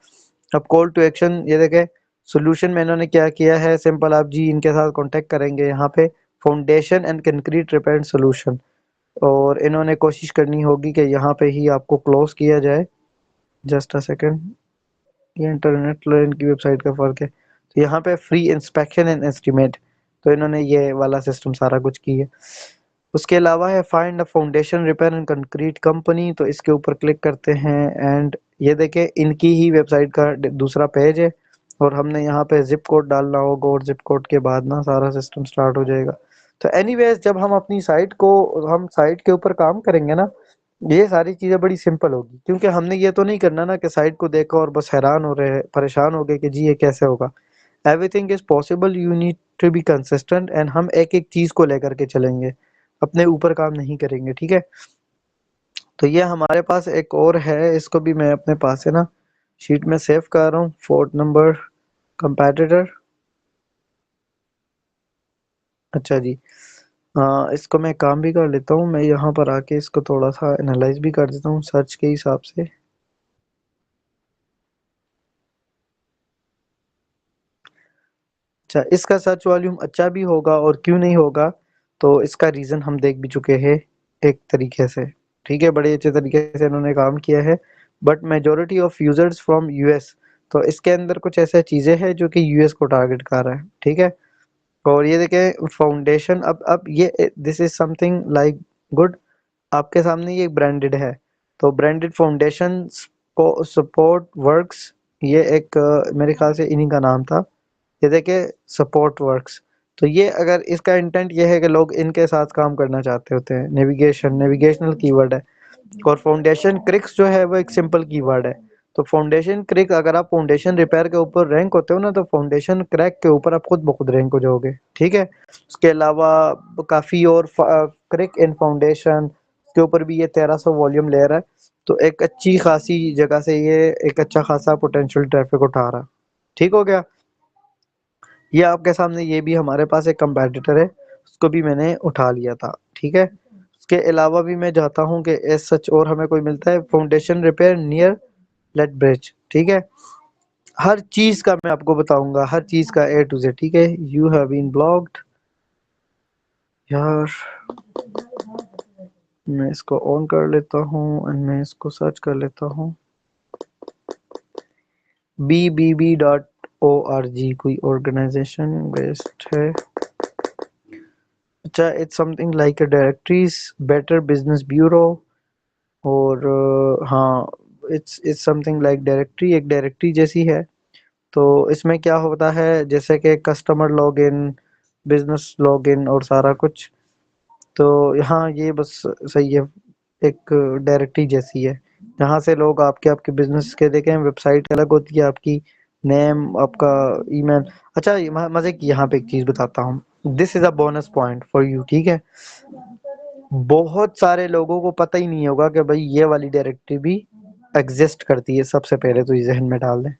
अब कॉल टू एक्शन ये देखें, सॉल्यूशन में इन्होंने क्या किया है, सिंपल आप जी इनके साथ कांटेक्ट करेंगे यहाँ पे, foundation and concrete repair solution, और इन्होंने कोशिश करनी होगी कि यहाँ पे ही आपको क्लोज किया जाए। जस्ट अ सेकंड, ये इंटरनेट लाइन की वेबसाइट का फर्क है। तो यहाँ पे फ्री इंस्पेक्शन एंड एस्टिमेट, तो इन्होंने ये वाला सिस्टम सारा कुछ किया। उसके अलावा है find a foundation repair and concrete company, तो इसके ऊपर क्लिक करते हैं एंड ये देखें इनकी ही वेबसाइट का दूसरा पेज है, और हमने यहाँ पे जिप कोड डालना होगा, और जिप कोड के बाद ना सारा सिस्टम स्टार्ट हो जाएगा। तो एनीवेज जब हम अपनी साइट को, हम साइट के ऊपर काम करेंगे ना, ये सारी चीजें बड़ी सिंपल होगी, क्योंकि हमने ये तो नहीं करना ना कि साइट को देखा और बस हैरान हो रहे, परेशान हो गए कि जी ये कैसे होगा। Everything is possible, you need to be consistent, and हम एक एक चीज को लेकर के चलेंगे, अपने ऊपर काम नहीं करेंगे। ठीक है। तो ये हमारे पास एक और है, इसको भी मैं अपने पास है ना शीट में सेव कर रहा हूँ, फोर्थ नंबर कंपैटिटर। अच्छा जी। इसको मैं काम भी कर लेता हूँ, मैं यहाँ पर आके इसको थोड़ा सा एनालाइज भी कर देता हूँ सर्च के हिसाब से। अच्छा, इसका सर्च वॉल्यूम अच्छा भी होगा और क्यों नहीं होगा, तो इसका रीज़न हम देख भी चुके हैं एक तरीके से। ठीक है, बड़े अच्छे तरीके से इन्होंने काम किया है, but majority of users from US, तो इसके अंदर कुछ ऐसे चीज़ें हैं जो कि यूएस को टारगेट कर रहा है। ठीक है। और ये देखें फाउंडेशन, अब ये this is something like good, आपके सामने ये ब्रांडेड है, तो ब्रांडेड फाउंडेशन को सपोर्ट वर्क्स, ये एक मेरे ख्याल से इन्हीं का नाम था। ये देखिए सपोर्ट वर्क्स, तो ये अगर इसका इंटेंट ये है कि लोग इनके साथ काम करना चाहते होते हैं। नेविगेशन, नेविगेशनल कीवर्ड है, और फाउंडेशन क्रिक्स जो है वो एक सिंपल कीवर्ड है। तो फाउंडेशन क्रिक, अगर आप फाउंडेशन रिपेयर के ऊपर रैंक होते हो ना, तो फाउंडेशन क्रैक के ऊपर आप खुद ब खुद रैंक हो जाओगे। ठीक है। उसके अलावा काफ़ी और क्रिक इन फाउंडेशन के ऊपर भी ये 1300 वॉल्यूम ले रहा है, तो एक अच्छी खासी जगह से ये एक अच्छा खासा पोटेंशियल ट्रैफिक उठा रहा है। ठीक हो गया। ये आपके सामने ये भी हमारे पास एक कंपेटिटर है, उसको भी मैंने उठा लिया था। ठीक है। उसके अलावा भी मैं चाहता हूँ कि एज सच और हमें कोई मिलता है, foundation repair near Lethbridge. ठीक है। हर चीज का मैं आपको बताऊंगा, हर चीज का A to Z। ठीक है। You have been blocked. यार मैं इसको ऑन कर लेता हूँ एंड मैं इसको सर्च कर लेता हूँ। BBB.org कोई ऑर्गेनाइजेशन बेस्ड है। अच्छा, it's something like a directories better business bureau, और हाँ, इट्स समथिंग लाइक डायरेक्टरी, एक डायरेक्टरी जैसी है। तो इसमें क्या होता है, जैसे कि कस्टमर लॉगिन, बिजनेस लॉगिन और सारा कुछ। तो यहाँ ये बस सही है, एक डायरेक्टरी जैसी है, जहाँ से लोग आपके आपके बिजनेस के देखें। वेबसाइट अलग होती है आपकी, नेम आपका, ईमेल। अच्छा, मजे की यहाँ पे एक चीज बताता हूँ, this is a bonus point for you. ठीक है। बहुत सारे लोगों को पता ही नहीं होगा कि भाई ये वाली डायरेक्टरी भी एग्जिस्ट करती है। सबसे पहले तो ये जहन में डाल दें।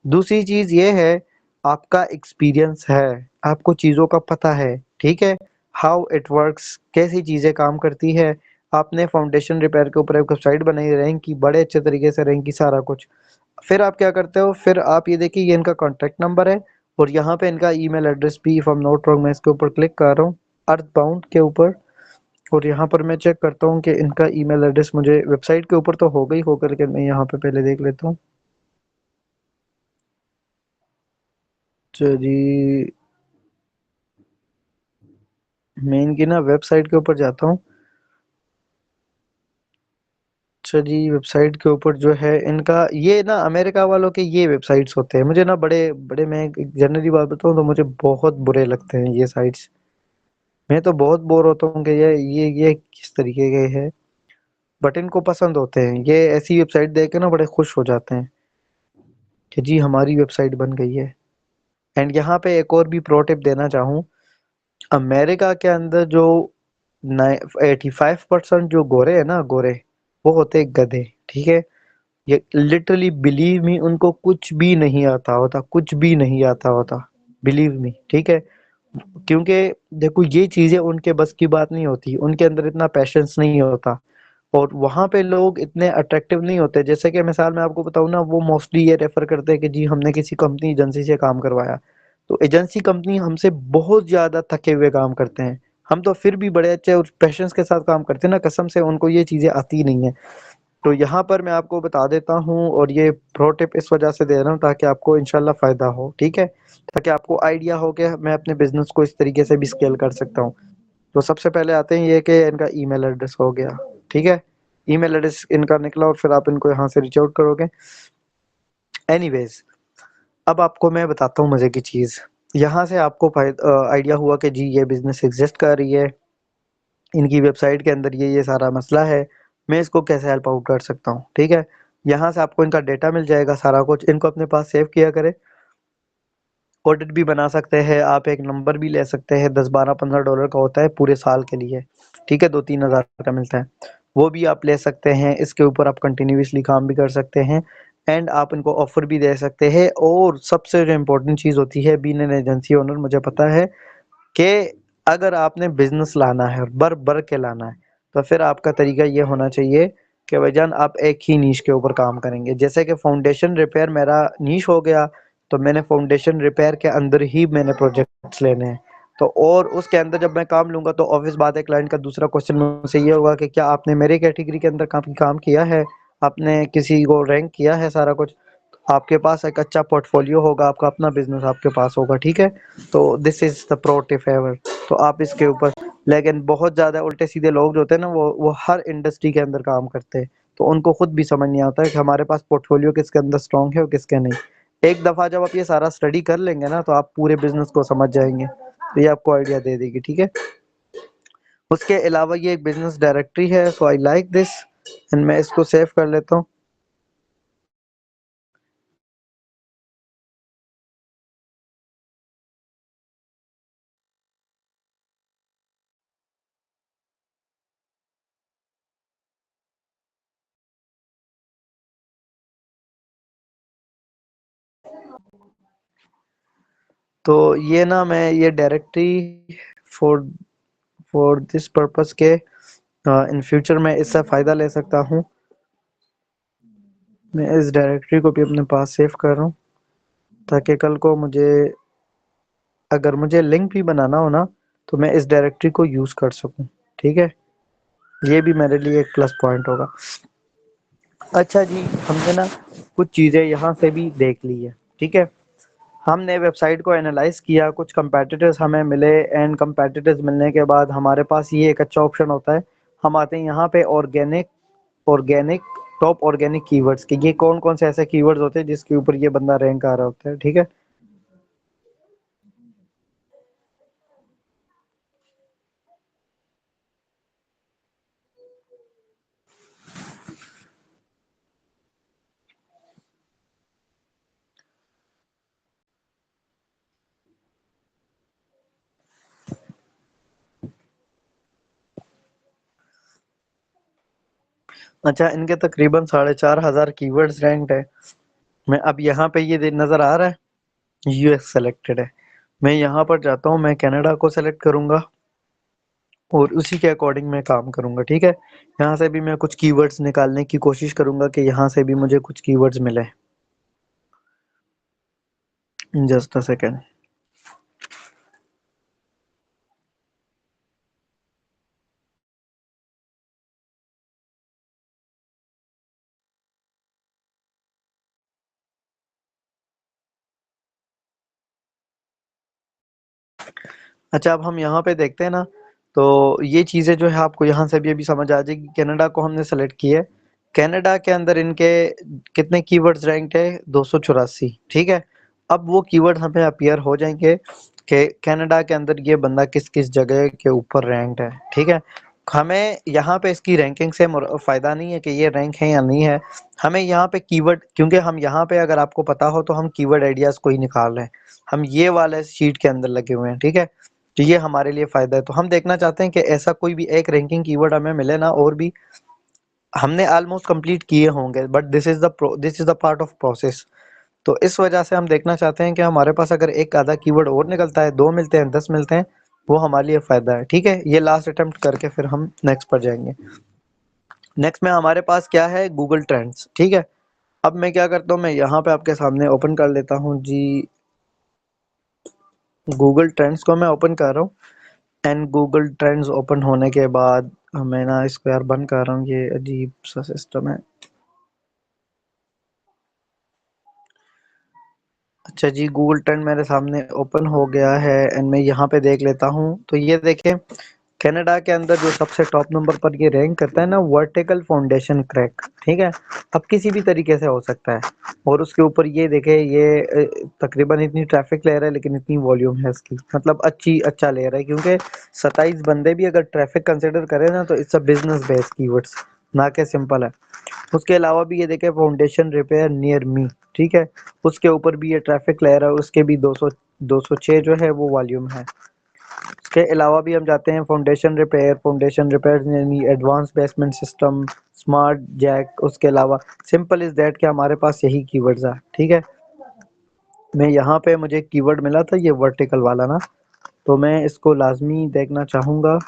दूसरी चीज ये है, आपका एक्सपीरियंस है, आपको चीजों का पता है। ठीक है। हाउ इट वर्क्स, कैसी चीजें काम करती है। आपने फाउंडेशन रिपेयर के ऊपर एक वेबसाइट बनाई, रैंक की, बड़े अच्छे तरीके से रैंक की, सारा कुछ। फिर आप क्या करते हो, फिर आप ये देखिए ये इनका कॉन्टेक्ट नंबर है, और यहाँ पे इनका ईमेल एड्रेस भी, if I am not wrong, मैं इसके ऊपर क्लिक कर रहा हूँ अर्थबाउंड के ऊपर, और यहाँ पर मैं चेक करता हूँ कि इनका ईमेल एड्रेस मुझे वेबसाइट के ऊपर तो हो गई होकर के, मैं यहाँ पे पहले देख लेता हूँ। जी, मैं इनकी ना वेबसाइट के ऊपर जाता हूँ। अच्छा जी, वेबसाइट के ऊपर जो है इनका, ये ना अमेरिका वालों के ये वेबसाइट्स होते हैं, मुझे ना बड़े बड़े, मैं एक जनरली बात बताऊँ तो मुझे बहुत बुरे लगते हैं ये साइट्स। मैं तो बहुत बोर होता हूँ कि ये किस तरीके के है, बट इनको पसंद होते हैं। ये ऐसी वेबसाइट देख के ना बड़े खुश हो जाते हैं कि जी हमारी वेबसाइट बन गई है। एंड यहाँ पे एक और भी प्रो टिप देना चाहूँ, अमेरिका के अंदर जो 85% जो गोरे है ना, गोरे, वो होते हैं गधे, ठीक है। ये लिटरली बिलीव मी, उनको कुछ भी नहीं आता होता, कुछ भी नहीं आता होता, बिलीव मी, ठीक है। क्योंकि देखो ये चीजें उनके बस की बात नहीं होती, उनके अंदर इतना पैशंस नहीं होता, और वहां पे लोग इतने अट्रैक्टिव नहीं होते। जैसे कि मिसाल मैं आपको बताऊं ना, वो मोस्टली ये रेफर करते हैं कि जी हमने किसी कंपनी एजेंसी से काम करवाया, तो एजेंसी कंपनी हमसे बहुत ज्यादा थके हुए काम करते हैं, हम तो फिर भी बड़े अच्छे और पैशंस के साथ काम करते हैं ना, कसम से उनको ये चीजें आती नहीं है। तो यहाँ पर मैं आपको बता देता हूँ, और ये प्रो टिप इस वजह से दे रहा हूँ ताकि आपको इंशाल्लाह फायदा हो, ठीक है, ताकि आपको आइडिया हो कि मैं अपने बिजनेस को इस तरीके से भी स्केल कर सकता हूँ। तो सबसे पहले आते हैं ये कि इनका ईमेल एड्रेस हो गया, ठीक है। ईमेल एड्रेस इनका निकला और फिर आप इनको यहाँ से रीच आउट करोगे। एनीवेज, अब आपको मैं बताता हूँ मजे की चीज। यहाँ से आपको आइडिया हुआ कि जी ये बिजनेस एग्जिस्ट कर रही है, इनकी वेबसाइट के अंदर ये सारा मसला है, मैं इसको कैसे हेल्प आउट कर सकता हूँ, ठीक है। यहाँ से आपको इनका डेटा मिल जाएगा, सारा कुछ इनको अपने पास सेव किया करें। ऑडिट भी बना सकते हैं आप, एक नंबर भी ले सकते हैं, 10 12 15 डॉलर का होता है पूरे साल के लिए, ठीक है, 2 3 हज़ार का मिलता है, वो भी आप ले सकते हैं। इसके ऊपर आप कंटिन्यूसली काम भी कर सकते हैं, एंड आप इनको ऑफर भी दे सकते हैं। और सबसे जो इम्पोर्टेंट चीज़ होती है, बीइंग एन एजेंसी ओनर, मुझे पता है कि अगर आपने बिजनेस लाना है और भर भर के लाना है, तो फिर आपका तरीका ये होना चाहिए कि भाईजान आप एक ही नीश के ऊपर काम करेंगे। जैसे कि फाउंडेशन रिपेयर मेरा नीश हो गया, तो मैंने फाउंडेशन रिपेयर के अंदर ही मैंने प्रोजेक्ट्स लेने हैं। तो और उसके अंदर जब मैं काम लूंगा तो ऑब्वियस बात है, क्लाइंट का दूसरा क्वेश्चन मुझसे ये होगा कि क्या आपने मेरे कैटेगरी के अंदर काफी काम किया है, आपने किसी को रैंक किया है, सारा कुछ। आपके पास एक अच्छा पोर्टफोलियो होगा, आपका अपना बिजनेस आपके पास होगा, ठीक है। तो this is the pro tip ever. तो आप इसके ऊपर, लेकिन बहुत ज्यादा उल्टे सीधे लोग जो होते हैं ना, वो हर इंडस्ट्री के अंदर काम करते हैं, तो उनको खुद भी समझ नहीं आता है कि हमारे पास पोर्टफोलियो किसके अंदर स्ट्रांग है और किसके नहीं। एक दफा जब आप ये सारा स्टडी कर लेंगे ना, तो आप पूरे बिजनेस को समझ जाएंगे, तो ये आपको आइडिया दे देगी, ठीक है। उसके अलावा ये एक बिजनेस डायरेक्टरी है, सो आई लाइक दिस, एंड मैं इसको सेव कर लेता हूँ। तो ये ना मैं ये directory for for this purpose के इन फ्यूचर में इससे फायदा ले सकता हूँ। मैं इस डायरेक्टरी को भी अपने पास सेव कर रहा हूँ, ताकि कल को मुझे, अगर मुझे लिंक भी बनाना हो ना, तो मैं इस डायरेक्टरी को यूज कर सकूँ, ठीक है। ये भी मेरे लिए एक प्लस पॉइंट होगा। अच्छा जी, हमने ना कुछ चीजें यहाँ से भी देख ली है, ठीक है। हमने वेबसाइट को एनालाइज किया, कुछ कंपेटिटर्स हमें मिले, एंड कंपेटिटर्स मिलने के बाद हमारे पास ये एक अच्छा ऑप्शन होता है। हम आते हैं यहाँ पे organic, organic top organic keywords के, ये कौन कौन से ऐसे कीवर्ड्स होते हैं जिसके ऊपर ये बंदा रैंक आ रहा होता है, ठीक है। अच्छा, इनके तकरीबन 4,500 कीवर्ड्स रैंक्ड है। मैं अब यहाँ पे ये नजर आ रहा है यूएस सेलेक्टेड है, मैं यहाँ पर जाता हूँ, मैं कनाडा को सेलेक्ट करूंगा और उसी के अकॉर्डिंग मैं काम करूंगा, ठीक है। यहाँ से भी मैं कुछ कीवर्ड्स निकालने की कोशिश करूंगा कि यहाँ से भी मुझे कुछ कीवर्ड्स मिले। Just a second. अच्छा, अब हम यहाँ पे देखते हैं ना, तो ये चीज़ें जो है आपको यहाँ से भी अभी समझ आ जाएगी। कनाडा को हमने सेलेक्ट किया है। कनाडा के अंदर इनके कितने कीवर्ड्स रैंक्ड है? 284, ठीक है। अब वो कीवर्ड हमें अपीयर हो जाएंगे कि कनाडा के अंदर ये बंदा किस किस जगह के ऊपर रैंक्ड है, ठीक है। हमें यहाँ पे इसकी रैंकिंग से फायदा नहीं है कि ये रैंक है या नहीं है। हमें यहाँ पे कीवर्ड, क्योंकि हम यहाँ पे, अगर आपको पता हो तो हम कीवर्ड आइडियाज को ही निकाल रहे हैं। हम ये वाले शीट के अंदर लगे हुए हैं, ठीक है। तो ये हमारे लिए फायदा है। तो हम देखना चाहते हैं कि ऐसा कोई भी एक रैंकिंग कीवर्ड हमें मिले ना, और भी हमने ऑलमोस्ट कंप्लीट किए होंगे, but this is the part of process. तो इस वजह से हम देखना चाहते हैं कि हमारे पास अगर एक आधा कीवर्ड और निकलता है, 2 मिलते हैं, 10 मिलते हैं, वो हमारे लिए फायदा है, ठीक है। ये लास्ट अटेम्प्ट करके फिर हम नेक्स्ट पर जाएंगे। नेक्स्ट में हमारे पास क्या है? गूगल ट्रेंड्स, ठीक है। अब मैं क्या करता हूँ, मैं यहाँ पे आपके सामने ओपन कर लेता हूँ जी। गूगल ट्रेंड्स को मैं ओपन कर रहा हूँ। एंड गूगल ट्रेंड्स ओपन होने के बाद मैं ना इसको यार बंद कर रहा हूँ, ये अजीब सा सिस्टम है। अच्छा जी, गूगल ट्रेंड मेरे सामने ओपन हो गया है एंड मैं यहाँ पे देख लेता हूँ। तो ये देखें, कनाडा के अंदर जो सबसे टॉप नंबर पर ये रैंक करता है ना, वर्टिकल फाउंडेशन क्रैक, ठीक है। अब किसी भी तरीके से हो सकता है। और उसके ऊपर ये देखे, ये तकरीबन इतनी ट्रैफिक ले रहा है, लेकिन इतनी वॉल्यूम है इसकी, मतलब अच्छा ले रहा है, क्योंकि 27 बंदे भी अगर ट्रैफिक कंसिडर करें ना, तो it's a business based keywords, ना के सिंपल है। उसके अलावा भी ये देखे, फाउंडेशन रिपेयर नियर मी, ठीक है। उसके ऊपर भी ये ट्रैफिक ले रहा है, उसके भी 206 जो है वो वॉल्यूम है। इसके अलावा भी हम जाते हैं फाउंडेशन रिपेयर यानी advance basement system, smart jack. उसके अलावा सिंपल इज दैट कि हमारे पास यही कीवर्ड्स है, ठीक है। मैं यहाँ पे मुझे कीवर्ड मिला था ये वर्टिकल वाला ना, तो मैं इसको लाजमी देखना चाहूंगा।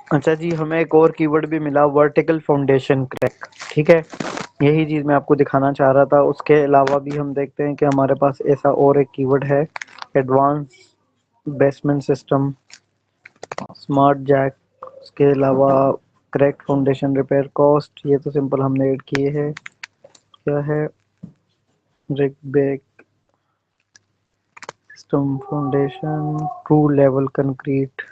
अच्छा जी, हमें एक और कीवर्ड भी मिला, वर्टिकल फाउंडेशन क्रैक, ठीक है। यही चीज़ मैं आपको दिखाना चाह रहा था। उसके अलावा भी हम देखते हैं कि हमारे पास ऐसा और एक कीवर्ड है, advance basement system, smart jack. उसके अलावा क्रैक फाउंडेशन रिपेयर कॉस्ट, ये तो सिंपल हमने ऐड किए हैं। क्या है? Rig back system foundation, true level concrete.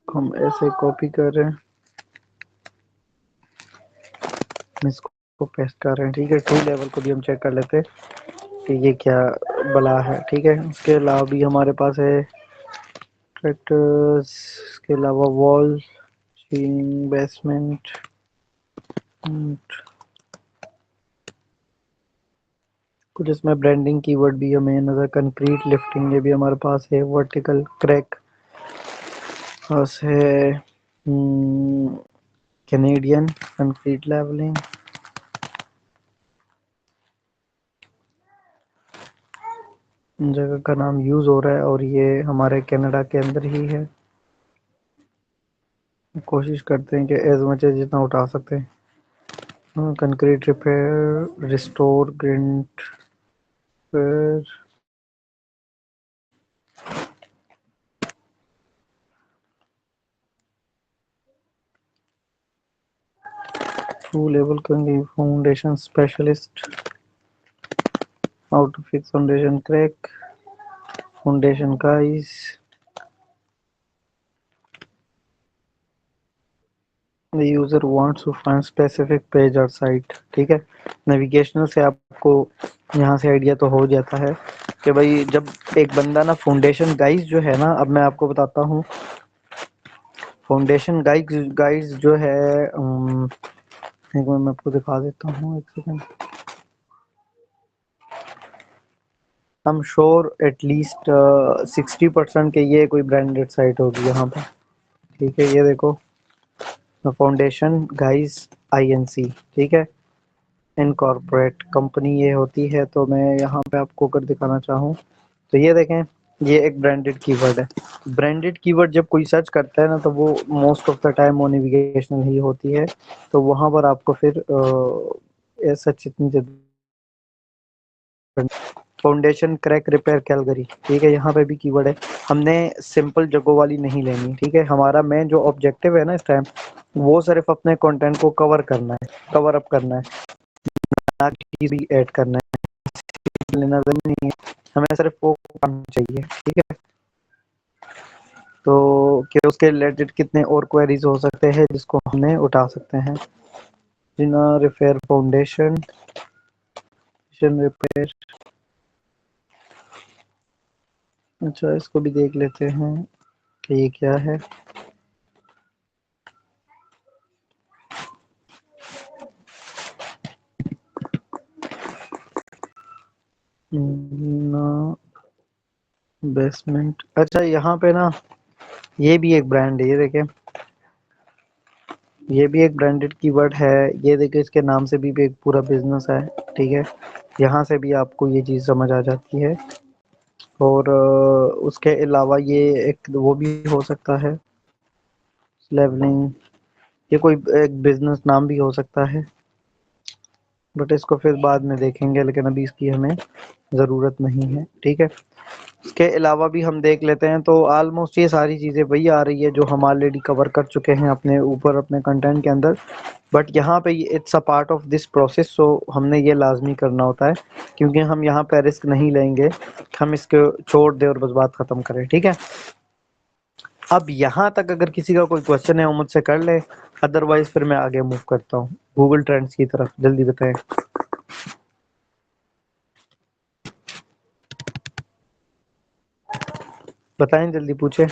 हम ऐसे कॉपी कर रहे हैं, इसको पेस्ट कर रहे हैं, ठीक है। ट्रू लेवल को भी हम चेक कर लेते हैं कि ये क्या बला है, ठीक है। उसके अलावा भी हमारे पास है ट्रैक्टर्स, के अलावा वॉल, बेसमेंट, कुछ इसमें ब्रांडिंग कीवर्ड भी हमें नजर, कंक्रीट लिफ्टिंग, ये भी हमारे पास है। वर्टिकल क्रैक पास है, कैनेडियन कंक्रीट लेवलिंग, जगह का नाम यूज हो रहा है और ये हमारे कनाडा के अंदर ही है। कोशिश करते हैं कि एज मच एज जितना उठा सकते हैं। कंक्रीट रिपेयर, रिस्टोर ग्रिंट, फिर true level foundation specialist, how to fix foundation crack, foundation guys, the user wants to find specific page और साइट, ठीक है। नेविगेशनल से आपको यहाँ से आइडिया तो हो जाता है कि भाई जब एक बंदा ना फाउंडेशन गाइस जो है ना, अब मैं आपको बताता हूँ फाउंडेशन गाइस जो है, एक मिनट मैं आपको दिखा देता हूँ, एक second. I'm sure at least 60% के ये कोई ब्रांडेड साइट होगी यहाँ पे। ठीक है, ये देखो फाउंडेशन गाइस INC, ठीक है, इनकॉर्पोरेट कंपनी ये होती है। तो मैं यहाँ पे आपको अगर दिखाना चाहूँ तो ये देखें, ये एक ब्रांडेड कीवर्ड है। ब्रांडेड कीवर्ड जब कोई सर्च करता है ना, तो वो मोस्ट ऑफ द टाइम वो नेविगेशनल ही होती है। तो वहाँ पर आपको फिर ऐसा इतनी फाउंडेशन क्रैक रिपेयर कैलगरी, ठीक है, यहाँ पे भी कीवर्ड है। हमने सिंपल जगहों वाली नहीं लेनी, ठीक है। हमारा मेन जो ऑब्जेक्टिव है ना इस टाइम, वो सिर्फ अपने कंटेंट को कवर करना है, कवर अप करना है, ना कि भी ऐड करना है, लेना नहीं है। हमें सिर्फ वो काम चाहिए, ठीक है। तो कि उसके रिलेटेड कितने और क्वेरीज हो सकते हैं जिसको हमने उठा सकते हैं। जिना रिपेयर फाउंडेशन रिपेयर, अच्छा इसको भी देख लेते हैं कि ये क्या है। बेसमेंट, अच्छा यहाँ पे ना ये भी एक ब्रांड है, ये देखें, ये भी एक ब्रांडेड कीवर्ड है। ये देखिए, इसके नाम से भी एक पूरा बिजनेस है, ठीक है। यहाँ से भी आपको ये चीज़ समझ आ जाती है। और उसके अलावा ये एक वो भी हो सकता है, लेवलिंग, ये कोई एक बिजनेस नाम भी हो सकता है, बट इसको फिर बाद में देखेंगे, लेकिन अभी इसकी हमें ज़रूरत नहीं है, ठीक है। इसके अलावा भी हम देख लेते हैं। तो ऑलमोस्ट ये सारी चीज़ें वही आ रही है जो हम ऑलरेडी कवर कर चुके हैं अपने ऊपर, अपने कंटेंट के अंदर। बट यहाँ पे it's a part of this process, so हमने ये लाजमी करना होता है, क्योंकि हम यहाँ पे रिस्क नहीं लेंगे, हम इसको छोड़ दें और बस बात ख़त्म करें, ठीक है। अब यहाँ तक अगर किसी का कोई क्वेश्चन है वो मुझसे कर ले, अदरवाइज फिर मैं आगे मूव करता हूँ गूगल ट्रेंड्स की तरफ। जल्दी बताएं, बताएं जल्दी पूछे।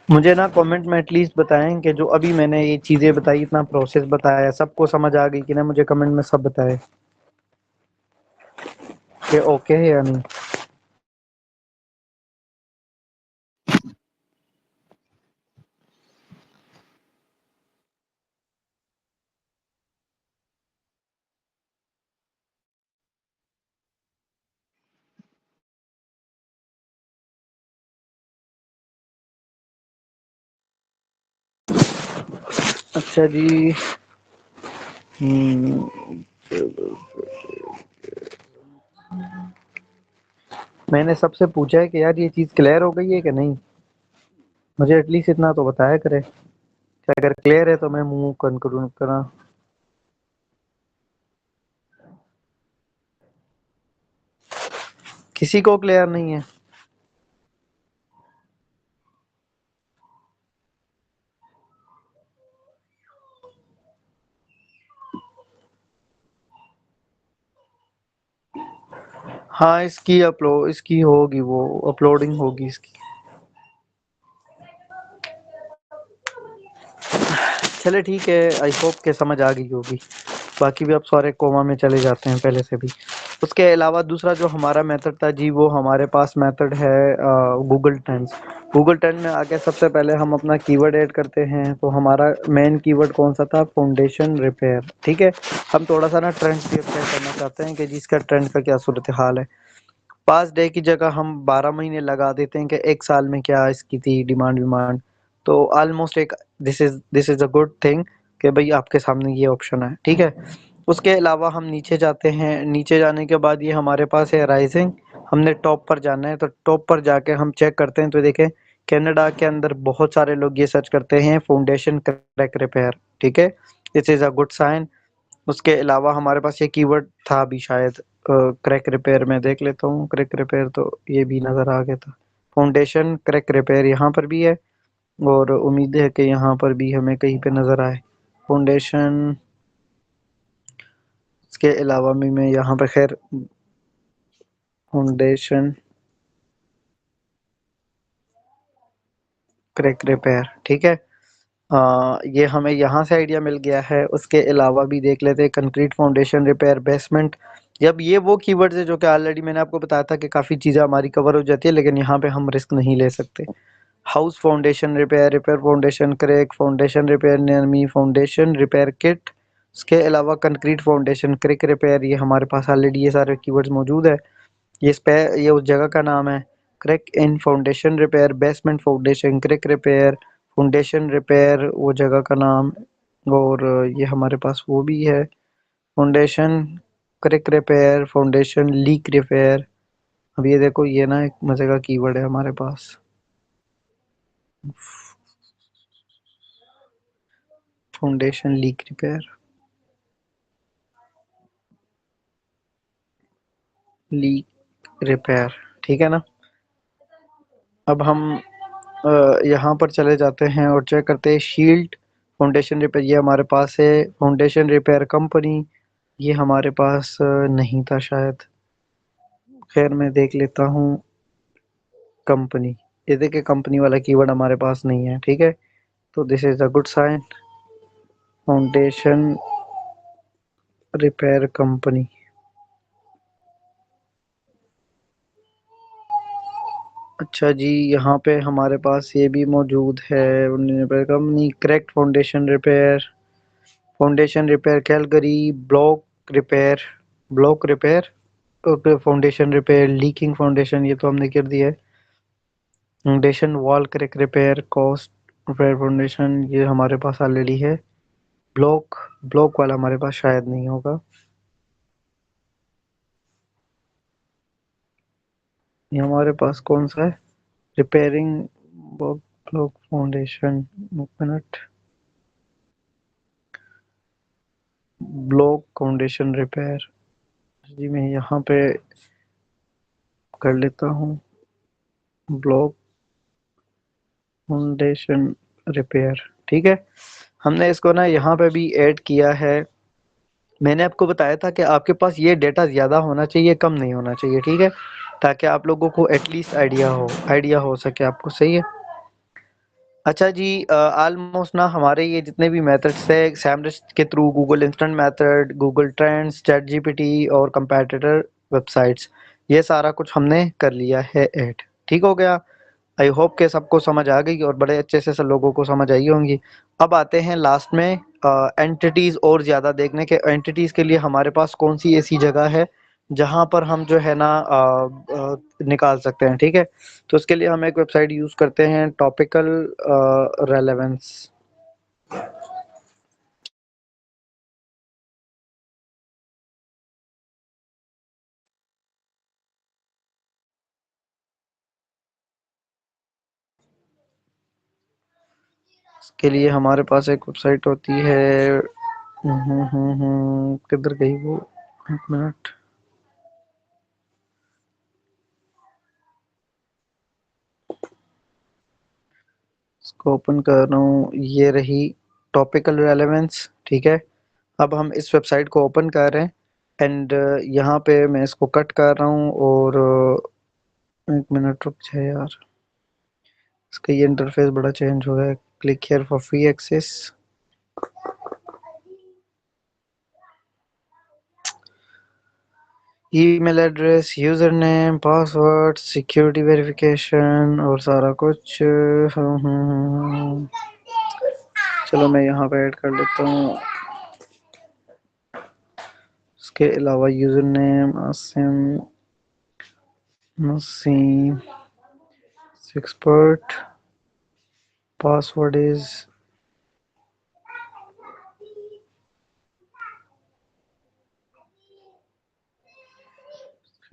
मुझे ना कमेंट में एटलीस्ट बताएं कि जो अभी मैंने ये चीज़ें बताई, इतना प्रोसेस बताया, सबको समझ आ गई कि ना। मुझे कमेंट में सब बताए कि ओके है या नहीं। अच्छा जी, मैंने सबसे पूछा है कि यार ये चीज़ क्लियर हो गई है कि नहीं। मुझे एटलीस्ट इतना तो बताया करे कि अगर क्लियर है तो मैं मूव कंक्लूड करा। किसी को क्लियर नहीं है? हाँ, इसकी होगी, वो अपलोडिंग होगी इसकी। चले ठीक है, आई होप के समझ आ गई होगी। बाकी भी आप सारे कोमा में चले जाते हैं पहले से भी। उसके अलावा दूसरा जो हमारा मेथड था जी, वो हमारे पास मेथड है गूगल ट्रेंड्स। गूगल ट्रेंड में आके सबसे पहले हम अपना कीवर्ड ऐड करते हैं। तो हमारा मेन कीवर्ड कौन सा था? फाउंडेशन रिपेयर, ठीक है। हम थोड़ा सा ना ट्रेंड भी अपडेट करना चाहते हैं कि जिसका ट्रेंड का क्या सूरत हाल है। 5 डे की जगह हम 12 महीने लगा देते हैं कि एक साल में क्या इसकी थी डिमांड विमांड। तो ऑलमोस्ट एक this is a good thing कि भाई आपके सामने ये ऑप्शन है, ठीक है। उसके अलावा हम नीचे जाते हैं, नीचे जाने के बाद ये हमारे पास है राइजिंग। हमने टॉप पर जाना है, तो टॉप पर जाके हम चेक करते हैं तो देखें कनाडा के अंदर बहुत सारे लोग ये सर्च करते हैं फाउंडेशन क्रैक रिपेयर, ठीक है, this is a good sign. उसके अलावा हमारे पास ये कीवर्ड था अभी शायद क्रैक रिपेयर में देख लेता हूँ, क्रैक रिपेयर तो ये भी नज़र आ गया था, फाउंडेशन क्रैक रिपेयर यहाँ पर भी है और उम्मीद है कि यहाँ पर भी हमें कहीं पे नज़र आए फाउंडेशन। इसके अलावा भी मैं यहाँ पर खैर फाउंडेशन क्रैक रिपेयर, ठीक है, ये हमें यहाँ से आइडिया मिल गया है। उसके अलावा भी देख लेते हैं कंक्रीट फाउंडेशन रिपेयर बेसमेंट। जब ये वो कीवर्ड्स है जो कि ऑलरेडी मैंने आपको बताया था कि काफ़ी चीज़ें हमारी कवर हो जाती है, लेकिन यहाँ पे हम रिस्क नहीं ले सकते। House foundation repair, repair foundation crack, foundation repair नरमी, फाउंडेशन रिपेयर किट। उसके अलावा कंक्रीट फाउंडेशन क्रैक रिपेयर, ये हमारे पास ऑलरेडी ये सारे कीवर्ड्स मौजूद है। ये उस जगह का नाम है। Crack in foundation repair, basement foundation crack repair, foundation repair वो जगह का नाम, और ये हमारे पास वो भी है foundation crack repair, foundation leak repair. अब ये देखो ये ना एक मजे का कीवर्ड है हमारे पास, foundation leak repair, leak repair, ठीक है ना। अब हम यहाँ पर चले जाते हैं और चेक करते हैं शील्ड फाउंडेशन रिपेयर, ये हमारे पास है। फाउंडेशन रिपेयर कंपनी, ये हमारे पास नहीं था शायद, खैर मैं देख लेता हूँ। कंपनी, ये देखिए कंपनी वाला कीवर्ड हमारे पास नहीं है, ठीक है, तो this is a good sign. Foundation repair company, अच्छा जी, यहाँ पे हमारे पास ये भी मौजूद है repair company correct foundation repair, foundation repair Calgary, block repair, block repair, okay, foundation repair leaking foundation ये तो हमने कर दिया है। Foundation wall crack repair cost repair foundation ये हमारे पास ऑलरेडी है। ब्लॉक, ब्लॉक वाला हमारे पास शायद नहीं होगा। ये हमारे पास कौन सा है, repairing block, block foundation, minute, block foundation repair जी, मैं यहाँ पे कर लेता हूँ ब्लॉक फाउंडेशन रिपेयर, ठीक है। हमने इसको ना यहाँ पे भी ऐड किया है। मैंने आपको बताया था कि आपके पास ये डेटा ज़्यादा होना चाहिए, कम नहीं होना चाहिए, ठीक है, ताकि आप लोगों को एटलीस्ट आइडिया हो सके आपको, सही है। अच्छा जी, ऑलमोस्ट ना हमारे ये जितने भी मेथड्स थे सैमरिस्ट के through, Google instant method, Google trends, chat GPT और कंपैटिटर वेबसाइट्स, ये सारा कुछ हमने कर लिया है ऐड, ठीक हो गया। आई होप के सबको समझ आ गई और बड़े अच्छे से सब लोगों को समझ आई होंगी। अब आते हैं लास्ट में एंटिटीज और ज़्यादा देखने के, एंटिटीज के लिए हमारे पास कौन सी ऐसी जगह है जहाँ पर हम जो है ना निकाल सकते हैं, ठीक है। तो उसके लिए हम एक वेबसाइट यूज़ करते हैं टॉपिकल रेलेवेंस। इसके लिए हमारे पास एक वेबसाइट होती है, किधर गई वो, एक मिनट, इसको ओपन कर रहा हूँ, ये रही टॉपिकल रेलेवेंस, ठीक है। अब हम इस वेबसाइट को ओपन कर रहे हैं एंड यहाँ पे मैं इसको कट कर रहा हूँ और एक मिनट रुक जाए यार, इसका ये इंटरफेस बड़ा चेंज हो गया है। Click here for free access, email address, user name, password, security verification और सारा कुछ। चलो मैं यहाँ पे ऐड कर लेता हूँ। इसके अलावा user name Asim Naseem expert, password is,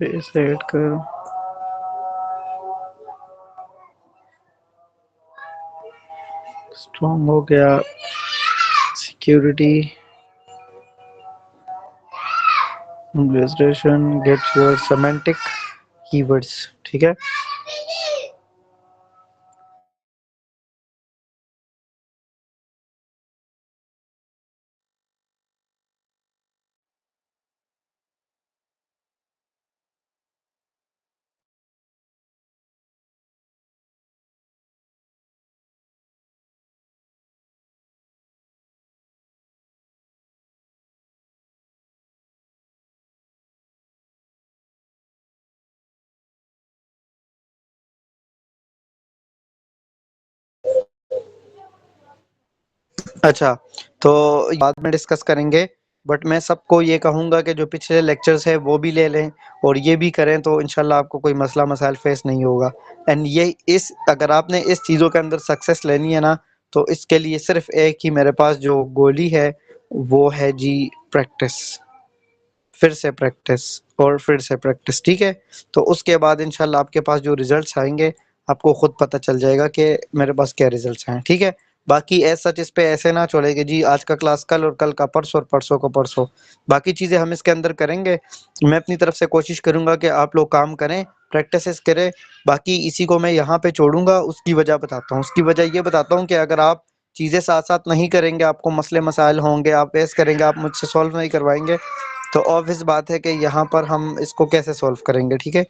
इसे ऐड करो। स्ट्रॉन्ग हो गया, security, investigation, gets your semantic keywords, ठीक है। अच्छा, तो बाद में डिस्कस करेंगे, बट मैं सबको ये कहूँगा कि जो पिछले लेक्चर्स है वो भी ले लें और ये भी करें, तो इंशाल्लाह आपको कोई मसला मसाइल फेस नहीं होगा। एंड ये इस अगर आपने इस चीज़ों के अंदर सक्सेस लेनी है ना, तो इसके लिए सिर्फ एक ही मेरे पास जो गोली है वो है जी, प्रैक्टिस, फिर से प्रैक्टिस और फिर से प्रैक्टिस, ठीक है। तो उसके बाद इंशाल्लाह आपके पास जो रिजल्ट्स आएंगे आपको खुद पता चल जाएगा कि मेरे पास क्या रिजल्ट्स आए, ठीक है। बाकी एज सच इस पे ऐसे ना चले कि जी आज का क्लास कल और कल का परसों और परसों का परसों। बाकी चीज़ें हम इसके अंदर करेंगे। मैं अपनी तरफ से कोशिश करूंगा कि आप लोग काम करें, प्रैक्टिस करें। बाकी इसी को मैं यहाँ पे छोड़ूंगा, उसकी वजह बताता हूँ। उसकी वजह ये बताता हूँ कि अगर आप चीज़ें साथ साथ नहीं करेंगे, आपको मसले मसाइल होंगे, आप फेस करेंगे, आप मुझसे सॉल्व नहीं करवाएंगे, तो ऑब्वियस बात है कि यहाँ पर हम इसको कैसे सॉल्व करेंगे, ठीक है।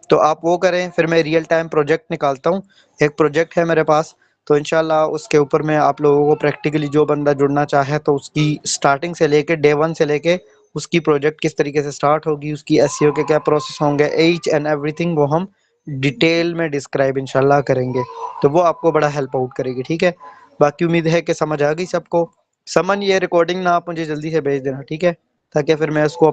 तो आप वो करें, फिर मैं रियल टाइम प्रोजेक्ट निकालता हूँ। एक प्रोजेक्ट है मेरे पास, तो इंशाल्लाह उसके ऊपर मैं आप लोगों को प्रैक्टिकली, जो बंदा जुड़ना चाहे तो उसकी स्टार्टिंग से लेके डे 1 से लेके उसकी प्रोजेक्ट किस तरीके से स्टार्ट होगी, उसकी एसईओ के क्या प्रोसेस होंगे, ईच एंड एवरीथिंग वो हम डिटेल में डिस्क्राइब इंशाल्लाह करेंगे। तो वो आपको बड़ा हेल्प आउट करेगी, ठीक है। बाकी उम्मीद है कि समझ आ गई सबको। समन, ये रिकॉर्डिंग ना आप मुझे जल्दी से भेज देना, ठीक है, ताकि फिर मैं उसको